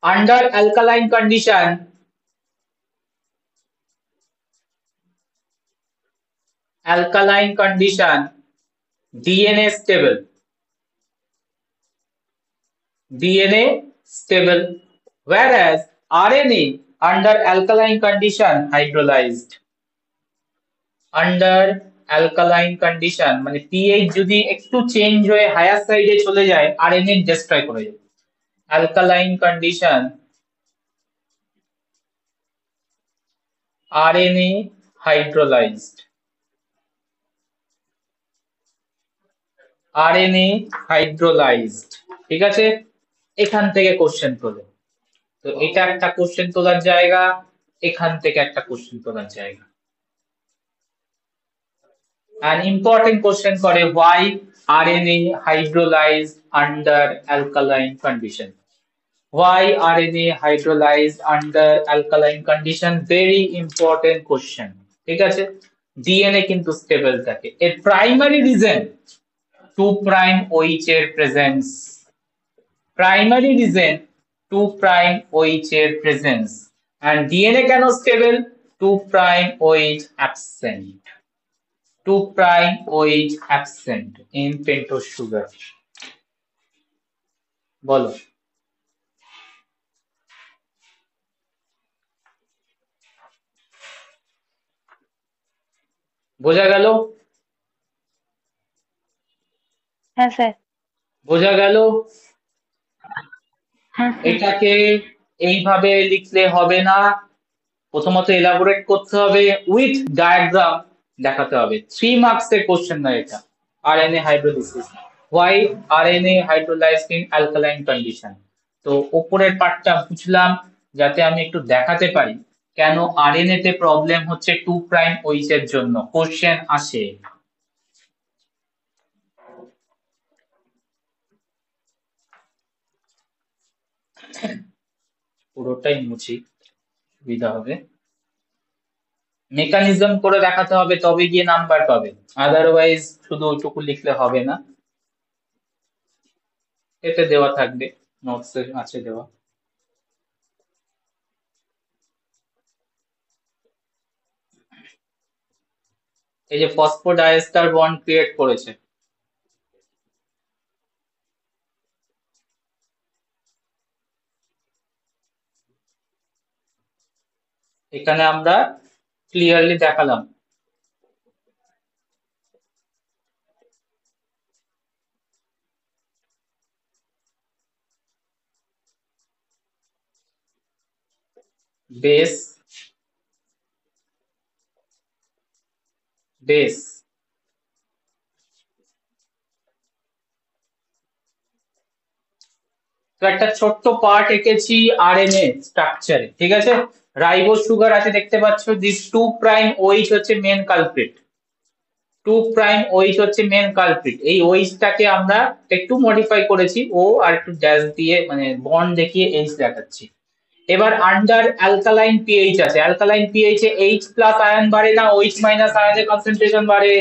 under alkaline condition, DNA stable, DNA stable, whereas RNA under alkaline condition hydrolyzed. Under alkaline condition মানে pH যদি একটু change হয়ে higher সাইডে চলে যায়, RNA destroy করে যায়। alkaline condition RNA hydrolyzed, RNA hydrolyzed, ঠিক আছে। এখান থেকে কোশ্চেন তোলে, তো এটা একটা কোশ্চেন তোলার জায়গা, এখান থেকে একটা কোশ্চেন তোলার জায়গা। An important question করে why RNA hydrolyzed under alkaline condition, why RNA hydrolyzed under alkaline condition, very important question, ঠিক আছে। DNA কিন্তু স্টেবল থাকে, এর প্রাইমারি রিজন 2 প্রাইম OH এর presence, primary reason 2 prime OH এর প্রেজেন্স, and DNA কেন stable, 2 prime OH absent, 2 prime OH absent in pentose sugar. বলো, বোঝা গেল? হ্যাঁ স্যার। বোঝা গেল? হ্যাঁ স্যার। এটাকে এইভাবে লিখলে হবে না, প্রথমত এলাবোরেট করতে হবে, উইথ ডায়াগ্রাম দেখাতে হবে। 3 মার্কস এর কোশ্চেন না এটা। RNA hydrolysis, why RNA hydrolyzed in alkaline condition। তো উপরের পার্টটা বুঝলাম যাতে আমি একটু দেখাতে পারি কেন RNA তে প্রবলেম হচ্ছে 2 প্রাইম OH এর জন্য, কোশ্চেন আসে। পুরোটাই মুছি, সুবিধা হবে। মেকানিজম করে দেখাতে হবে, তবে গিয়ে নাম্বার পাবে, আদারওয়াইজ শুধু ওইটুকু লিখলে হবে না। এতে দেওয়া থাকবে, নোটস আছে দেওয়া। এই যে ফসফোডাইএস্টার বন্ড ক্রিয়েট করেছে, এখানে আমরা ক্লিয়ারলি দেখালাম। বেস বেস তো একটা ছোট্ট পার্ট এঁকেছি আরএনএ স্ট্রাকচারে, ঠিক আছে। রাইবোজ সুগার আছে দেখতে পাচ্ছ, দিস 2' OH হচ্ছে মেন কালপ্রিট, 2' OH হচ্ছে মেন কালপ্রিট। এই ওইচটাকে আমরা একটু মডিফাই করেছি, ও আর একটু ড্যাশ দিয়ে মানে বন্ড দেখিয়ে এইচ দেখাচ্ছি। এবার আন্ডার অ্যালকালাইন পিএইচ আছে, alkaline pH A H plus ion বাড়ে না OH মাইনাস আয়নের কনসেন্ট্রেশন বাড়ে?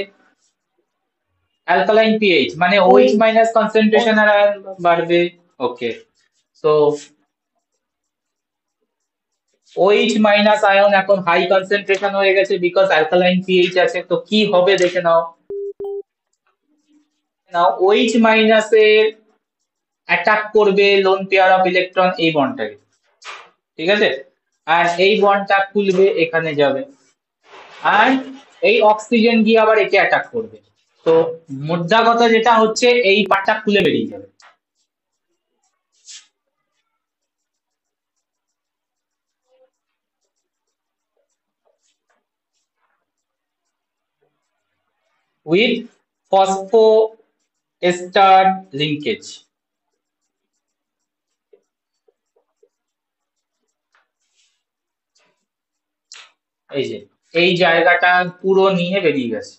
অ্যালকালাইন পিএইচ মানে ওই OH মাইনাস কনসেন্ট্রেশন আর আয়ন বাড়বে। ওকে, সো OH মাইনাস আয়ন এখন হাই কনসেন্ট্রেশন হয়ে গেছে, বিকজ অ্যালকালাইন পিএইচ আছে। তো কি হবে দেখে নাও, নাও OH মাইনাস এর অ্যাটাক করবে লোন পেয়ার অফ ইলেকট্রন এই বন্ডটাকে, ঠিক আছে। আর এই বন্ডটা খুলবে, এখানে যাবে, আর এই অক্সিজেন গিয়ে আবার একে অ্যাটাক করবে। তো মোদ্দা কথা যেটা হচ্ছে, এই পার্টটা খুলে বেরিয়ে যাবে। With phosphoester linkage. এই যে এই জায়গাটা পুরো নিয়ে বেরিয়ে গেছে।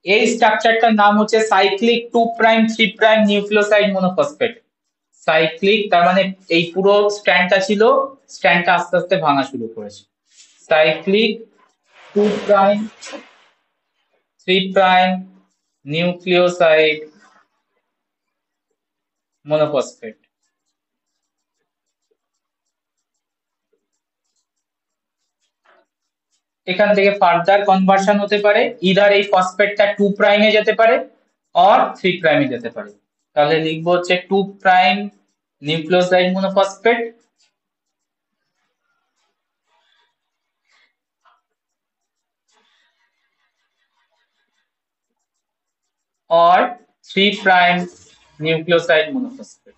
এই স্ট্রাকচারটার নাম হচ্ছে সাইক্লিক 2'3' নিউক্লিওসাইড মনোফসফেট। সাইক্লিক তার মানে এই পুরো স্ট্র্যান্ডটা ছিল, স্ট্র্যান্ডটা আস্তে আস্তে ভাঙা শুরু করেছে। Cyclic 2'3' nucleoside monophosphate. এখান থেকে ফার্দার কনভার্সন হতে পারে, ইদার এই ফসফেটটা 2' এ যেতে পারে অর 3' এ যেতে পারে। তাহলে লিখবো হচ্ছে 2' nucleoside monophosphate or 3' nucleoside monophosphate.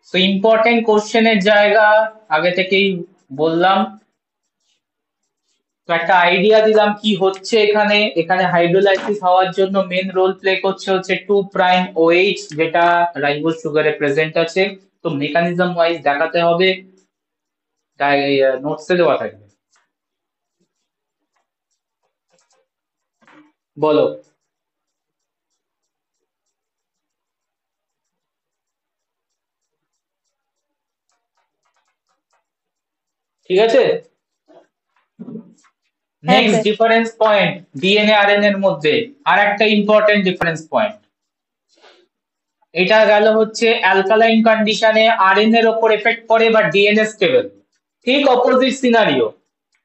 So important কোশ্চেনের জায়গা আগে থেকেই বললাম, তো একটা আইডিয়া দিলাম কি হচ্ছে এখানে। এখানে হাইড্রোলাইসিস হওয়ার জন্য মেন রোল প্লে করছে হচ্ছে 2'OH, যেটা রাইবোজ সুগারে প্রেজেন্ট আছে। তো মেকানিজম ওয়াইজ দেখাতে হবে, তাই নোটসে দেওয়া থাকবে। বলো। ঠিক আছে, হ্যাঁ next sir. Difference point DNA RNA এর মধ্যে আর একটা ইম্পর্টেন্ট ডিফারেন্স পয়েন্ট। এটা গেল হচ্ছে অ্যালকালাইন কন্ডিশনে আরএনএ এর উপর এফেক্ট করে বা ডিএনএ স্টেবল। ঠিক অপোজিট সিনারিও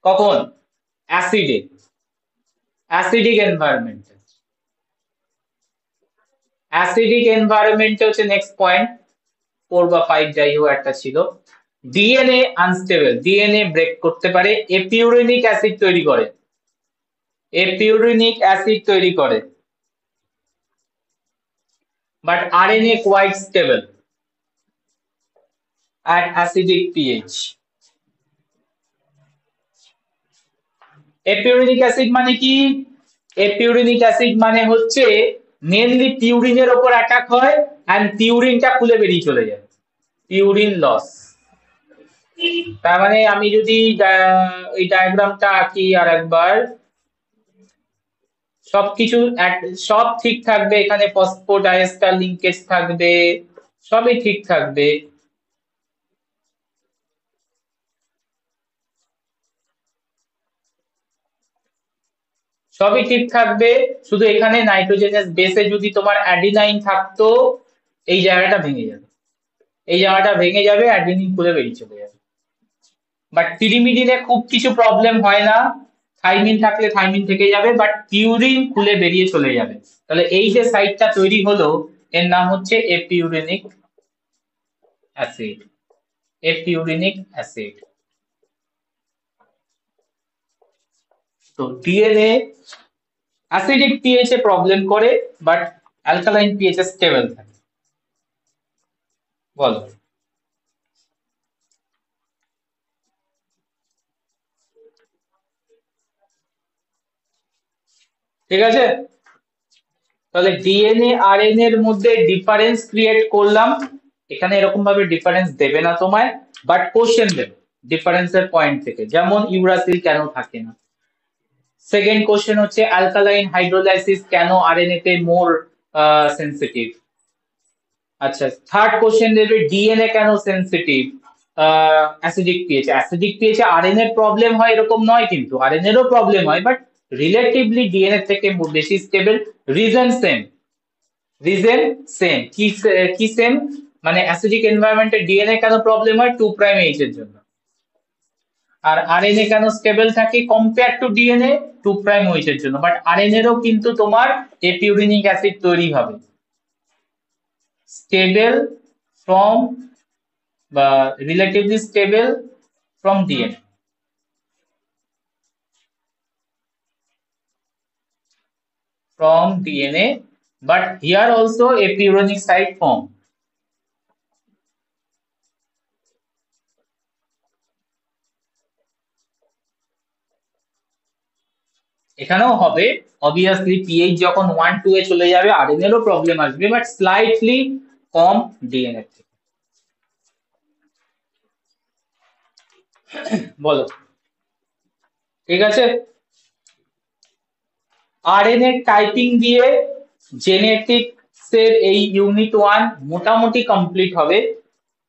কখন, অ্যাসিডে, অ্যাসিডিক এনভায়রনমেন্টে। অ্যাসিডিক এনভায়রনমেন্টে হচ্ছে নেক্সট পয়েন্ট, 4 বা 5 যাই হোক একটা ছিল। ডিএনএ আনস্টেবল, ডিএনএ ব্রেক করতে পারে, এপিউরিনিক অ্যাসিড তৈরি করে, এপিউরিনিক অ্যাসিড তৈরি করে, but RNA quite stable at acidic pH. Apurinic acid মানে কি? এপিউরিনিক অ্যাসিড মানে হচ্ছে মেনলি পিউরিনের উপর অ্যাটাক হয় এন্ড পিউরিনটা খুলে বেরিয়ে চলে যায়, পিউরিন লস। তার মানে আমি যদি এই ডায়াগ্রামটা আঁকি আর একবার, সবকিছু সব ঠিক থাকবে, এখানে ফসফোডাইএস্টার লিঙ্কেজ থাকবে, সবই ঠিক থাকবে। সবই ঠিক থাকবে, শুধু এখানে নাইট্রোজেনাস বেসে যদি তোমার অ্যাডিনাইন থাকতো, এই জায়গাটা ভেঙে যাবে, এই জায়গাটা ভেঙে যাবে, অ্যাডিনিন খুলে বেরিয়ে চলে যাবে। বাট পিরিমিডিনে খুব কিছু প্রবলেম হয় না, থাইমিন থাকলে থাইমিন থেকে যাবে, বাট পিউরিন খুলে বেরিয়ে চলে যাবে। তাহলে এই যে সাইটটা তৈরি হলো, এর নাম হচ্ছে এপিউরিনিক অ্যাসিড। Apurinic acid. তো ডিএনএ অ্যাসিডিক পিএইচ এ প্রবলেম করে, বাট অ্যালকালাইন পিএইচ এ স্টেবল থাকে। বলো। ঠিক আছে, তাহলে ডিএনএ আরএনএ এর মধ্যে ডিফারেন্স ক্রিয়েট করলাম। এখানে এরকম ভাবে ডিফারেন্স দেবে না তোমায়, বাট কোশ্চেন দেবে ডিফারেন্সের পয়েন্ট থেকে, যেমন ইউরাসিল কেন থাকে না। সেকেন্ড কোশ্চেন হচ্ছে অ্যালকালাইন হাইড্রোলাইসিস কেন আরএনএ তে মোর সেনসিটিভ। আচ্ছা, থার্ড কোশ্চেন দেবে ডিএনএ কেন sensitive acidic pH. Acidic pH এ আরএনএ প্রবলেম হয় এরকম নয়, কিন্তু আরএনএ এরও প্রবলেম হয়, বাট রিলেটিভলি ডিএনএ থেকে বেশি stable. Reason same, reason same. কি সেম? মানে অ্যাসিডিক এনভায়রনমেন্টে ডিএনএ কেন প্রবলেম হয়? 2 প্রাইম এইচ এর জন্য। আর আরএনএ কেন স্টেবল থাকে compare to DNA? 2 prime OH এর জন্য। বাট আরএনএ এরও কিন্তু তোমার এপিউরিনিক অ্যাসিড তৈরি হবে, স্টেবল ফ্রম বা relatively stable from DNA. From DNA, but here also epuronic site form. এখানেও হবে, অবভিয়াসলি পিএইচ যখন 1 2 এ চলে যাবে আরএনএ এরও প্রবলেম আসবে, বাট স্লাইটলি কম ডিএনএ থেকে। বলো। ঠিক আছে, আরএনএ টাইপিং দিয়ে জেনেটিক্স এর এই ইউনিট 1 মোটামুটি কমপ্লিট হবে।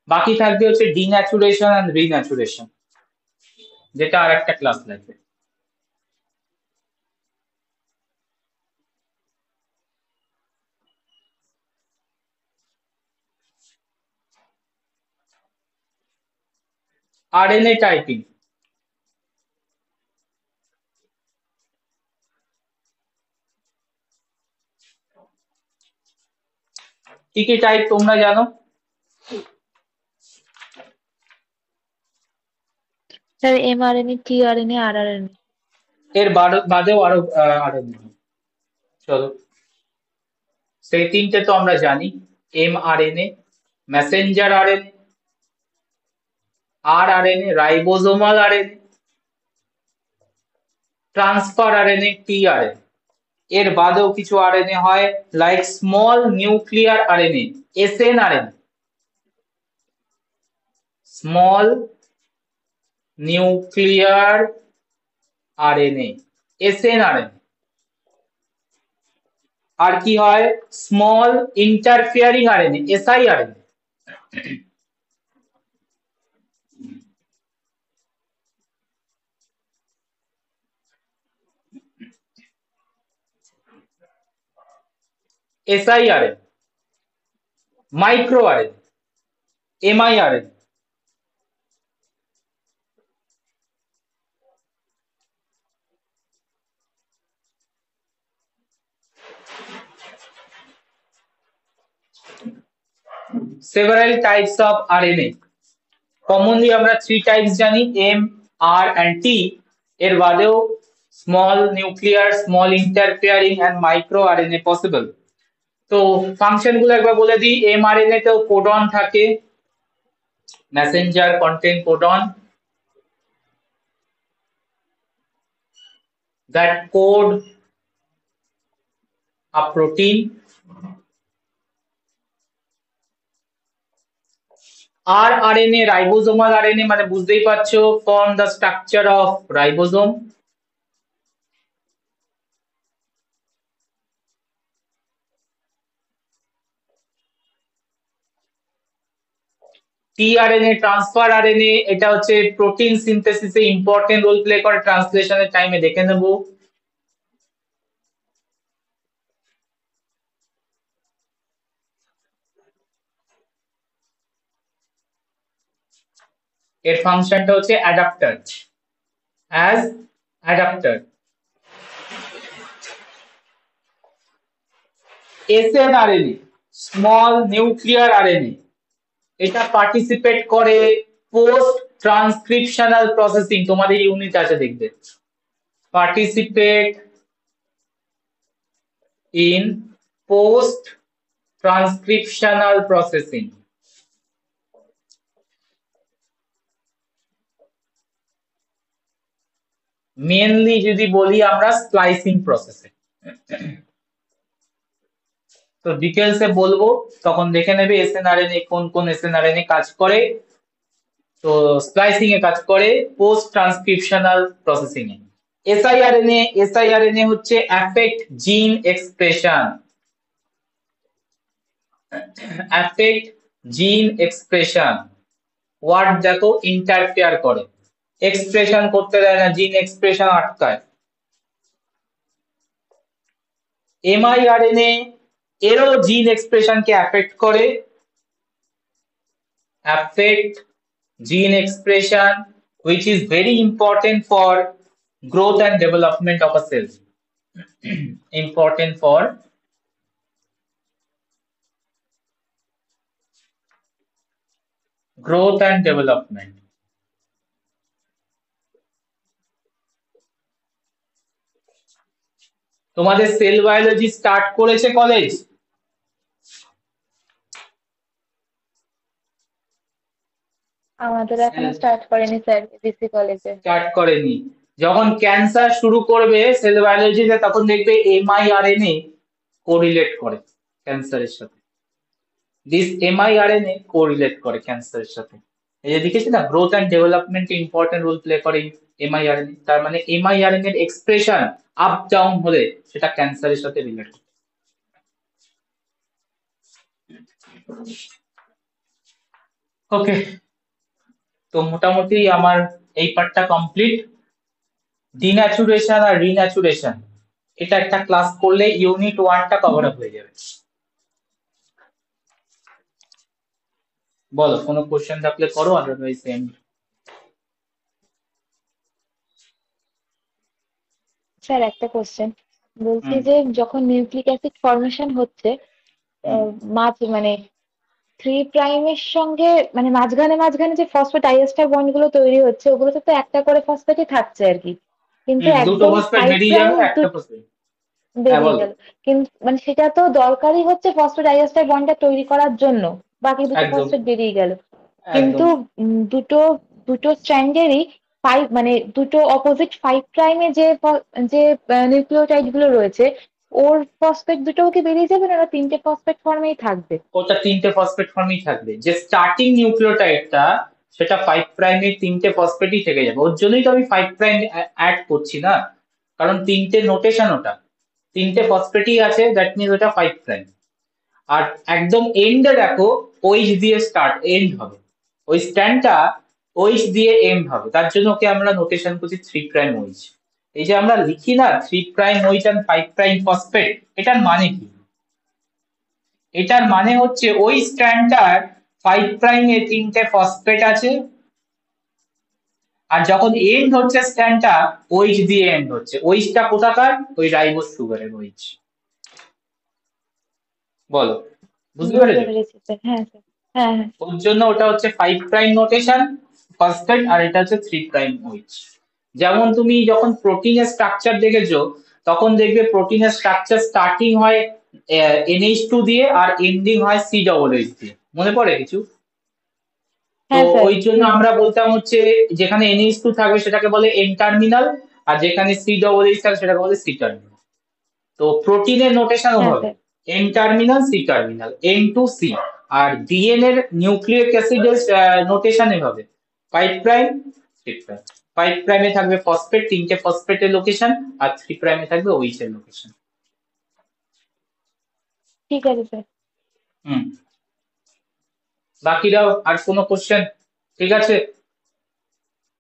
বাকি থাকবে হচ্ছে ডিন্যাচুরেশন এন্ড রিন্যাচুরেশন, যেটা আর একটা ক্লাস লাগবে। আরএনএ টাইপিং, কি কি টাইপ তোমরা জানো? Sir mRNA, tRNA, rRNA। এর বাদেও আরো আরএনএ। চলো, সেই তিনটে তো আমরা জানি, mRNA, messenger RNA, rRNA ribosomal RNA, transfer RNA, tRNA. এর বাদেও কিছু আরএনএ হয়, like small nuclear RNA, snRNA, small nuclear RNA, snRNA. আর কি হয়? Small interfering RNA, siRNA. SiRNA, micro RNA, miRNA. several types of RNA, commonly আমরা 3 types জানি, M, R and T। এর বাদেও small nuclear, small interfering and micro RNA possible. তো function গুলো একবার বলে দিই। mRNA তেও কোডন থাকে, messenger contain codon, that code a protein। আর আরএনএ রাইবোজোমাল আরএনএ, মানে বুঝতেই পারছো, form the structure of ribosome. TRNA transfer RNA, এটা হচ্ছে প্রোটিন সিনথেসিসে ইম্পর্টেন্ট রোল প্লে করে, ট্রান্সলেশনের টাইমে দেখে নেব। এর ফাংশনটা হচ্ছে adaptor, as adaptor. SnRNA, small nuclear RNA, এটা পার্টিসিপেট করে পোস্ট ট্রান্সক্রিপশনাল প্রসেসিং, তোমাদের ইউনিট আছে দেখবে, participate in post transcriptional processing. Mainly যদি বলি আমরা স্প্লাইসিং প্রসেসে, তো ডিটেলসে বলবো, তখন দেখে নেবে এসএনআরএনএ কোন কোন এসএনআরএনএ কাজ করে। তো স্প্লাইসিং এ কাজ করে, পোস্ট ট্রান্সক্রিপশনাল প্রসেসিং এ। এসআইআরএনএ হচ্ছে affect gene expression, affect gene expression, word দেখো ইন্টারফেয়ার করে, এক্সপ্রেশন করতে দেয় না, জিন এক্সপ্রেশন আটকায়। এমআইআরএনএ এরও জিন এক্সপ্রেশন কে অ্যাফেক্ট করে, affect gene expression, which is very important for growth and development of a cell. Important for growth and development. তোমাদের সেল বায়োলজি স্টার্ট করেছে কলেজ? আমাদের এখনো স্টার্ট করেনি স্যার, এবিসি কলেজে। স্টার্ট করেনি। যখন ক্যান্সার শুরু করবে সেল বায়োলজিতে, তখন দেখবে এমআইআরএনএ কোরিলেট করে ক্যান্সারের সাথে, দিস এমআইআরএনএ কোরিলেট করে ক্যান্সারের সাথে। এই যে দেখেছি না, গ্রোথ অ্যান্ড ডেভেলপমেন্টে ইম্পর্টেন্ট রোল প্লে করে এমআইআরএনএ, তার মানে এমআইআরএনএ এর এক্সপ্রেশন আপ ডাউন হলে সেটা ক্যান্সারের সাথে রিলেটেড। ওকে, তো মোটামুটি আমার এই পার্টটা কমপ্লিট। ডিন্যাচুরেশন আর রিন্যাচুরেশন, এটা একটা ক্লাস করলে ইউনিট 1টা কভার আপ হয়ে যাবে। বলো, কোনো কোশ্চেন থাকলে করো, আদারওয়াইজ এন্ড। স্যার একটা কোশ্চেন, বলছি যে যখন নিউক্লিক অ্যাসিড ফর্মেশন হচ্ছে, মানে 3 প্রাইমের সঙ্গে মানে মাঝখানে মাঝখানে যে ফসফোডাইএস্টার বন্ড গুলো তৈরি হচ্ছে, ওগুলোতে তো একটা করে ফসফেটই থাকছে আর কি, কিন্তু দুটো একদম ফসফেট 5 বেরিয়ে প্রাইম যাবে, একটা ফসফেট। হ্যাঁ বেরিয়ে বলো। গেল, কিন্তু মানে সেটা তো দরকারই হচ্ছে ফসফোডাইএস্টার বন্ডটা তৈরি করার জন্য, বাকি দুটো একদম ফসফেট বেরিয়ে গেল, একদম। কিন্তু দুটো দুটো স্ট্র্যান্ডেরই 5 মানে দুটো অপোজিট 5 প্রাইমে যে নিউক্লিওটাইড গুলো রয়েছে, ওর ফসফেট দুটোও কি বেরিয়ে যাবে, না ওরা 3টে ফসফেট ফর্মেই থাকবে? ওটা 3টে ফসফেট ফর্মই থাকবে, যে স্টার্টিং নিউক্লিওটাইডটা সেটা 5 প্রাইমে 3টে ফসফেটই থেকে যাবে। ওর জন্যই তো আমি 5 প্রাইম অ্যাড করছি না, কারণ 3টে নোটেশন, ওটা 3টে ফসফেটই আছে, দ্যাট মিনস ওটা 5 প্রাইম। আর একদম এন্ডে দেখো ওইচ দিয়ে স্টার্ট এন্ড হবে, ওই স্ট্যান্ডটা ওইচ দিয়ে এন্ড হবে, তার জন্য ওকে আমরা নোটেশন করছি 3 প্রাইম ওইচ। এই যে আমরা লিখি না 3 প্রাইম ওইচ আর 5 প্রাইম ফসফেট, এটার মানে কি? এটার মানে হচ্ছে ওই স্ট্র্যান্ডটার 5 প্রাইমে 3টে ফসফেট আছে, আর যখন এন্ড হচ্ছে স্ট্র্যান্ডটা ওইচ দিয়ে এন্ড হচ্ছে, ওইচটা কোথাকার? ওই রাইবোজ সুগারের ওইচ। বলো, বুঝতে বুঝতে পেরেছো? পেরেছি স্যার, হ্যাঁ স্যার, হ্যাঁ হ্যাঁ। ওর জন্য ওটা হচ্ছে 5 প্রাইম নোটেশন ফসফেট, আর এটা হচ্ছে 3 প্রাইম ওইচ। যেমন তুমি যখন প্রোটিনের স্ট্রাকচার দেখেছো, তখন দেখবে প্রোটিনের স্ট্রাকচার স্টার্টিং হয় NH2 দিয়ে আর এন্ডিং হয় COOH দিয়ে, মনে পড়ে কিছু? তো হ্যাঁ স্যার। ওই জন্য আমরা বলতাম হচ্ছে যেখানে NH2 থাকবে সেটাকে বলে এন টার্মিনাল, আর যেখানে COOH থাকবে সেটাকে বলে সি টার্মিনাল। তো প্রোটিনের নোটেশনও হ্যাঁ হবে sir. N terminal C terminal, N2C। আর ডিএনএ এর নিউক্লিক অ্যাসিডের নোটেশন এভাবে 5 প্রাইম 3 প্রাইম। 5 প্রাইমে থাকবে ফসফেট, 3টে ফসফেটের লোকেশন, আর 3 প্রাইমে থাকবে ওইচ এর লোকেশন। ঠিক আছে স্যার। হুম, বাকিরাও আর কোনো কোশ্চেন? ঠিক আছে।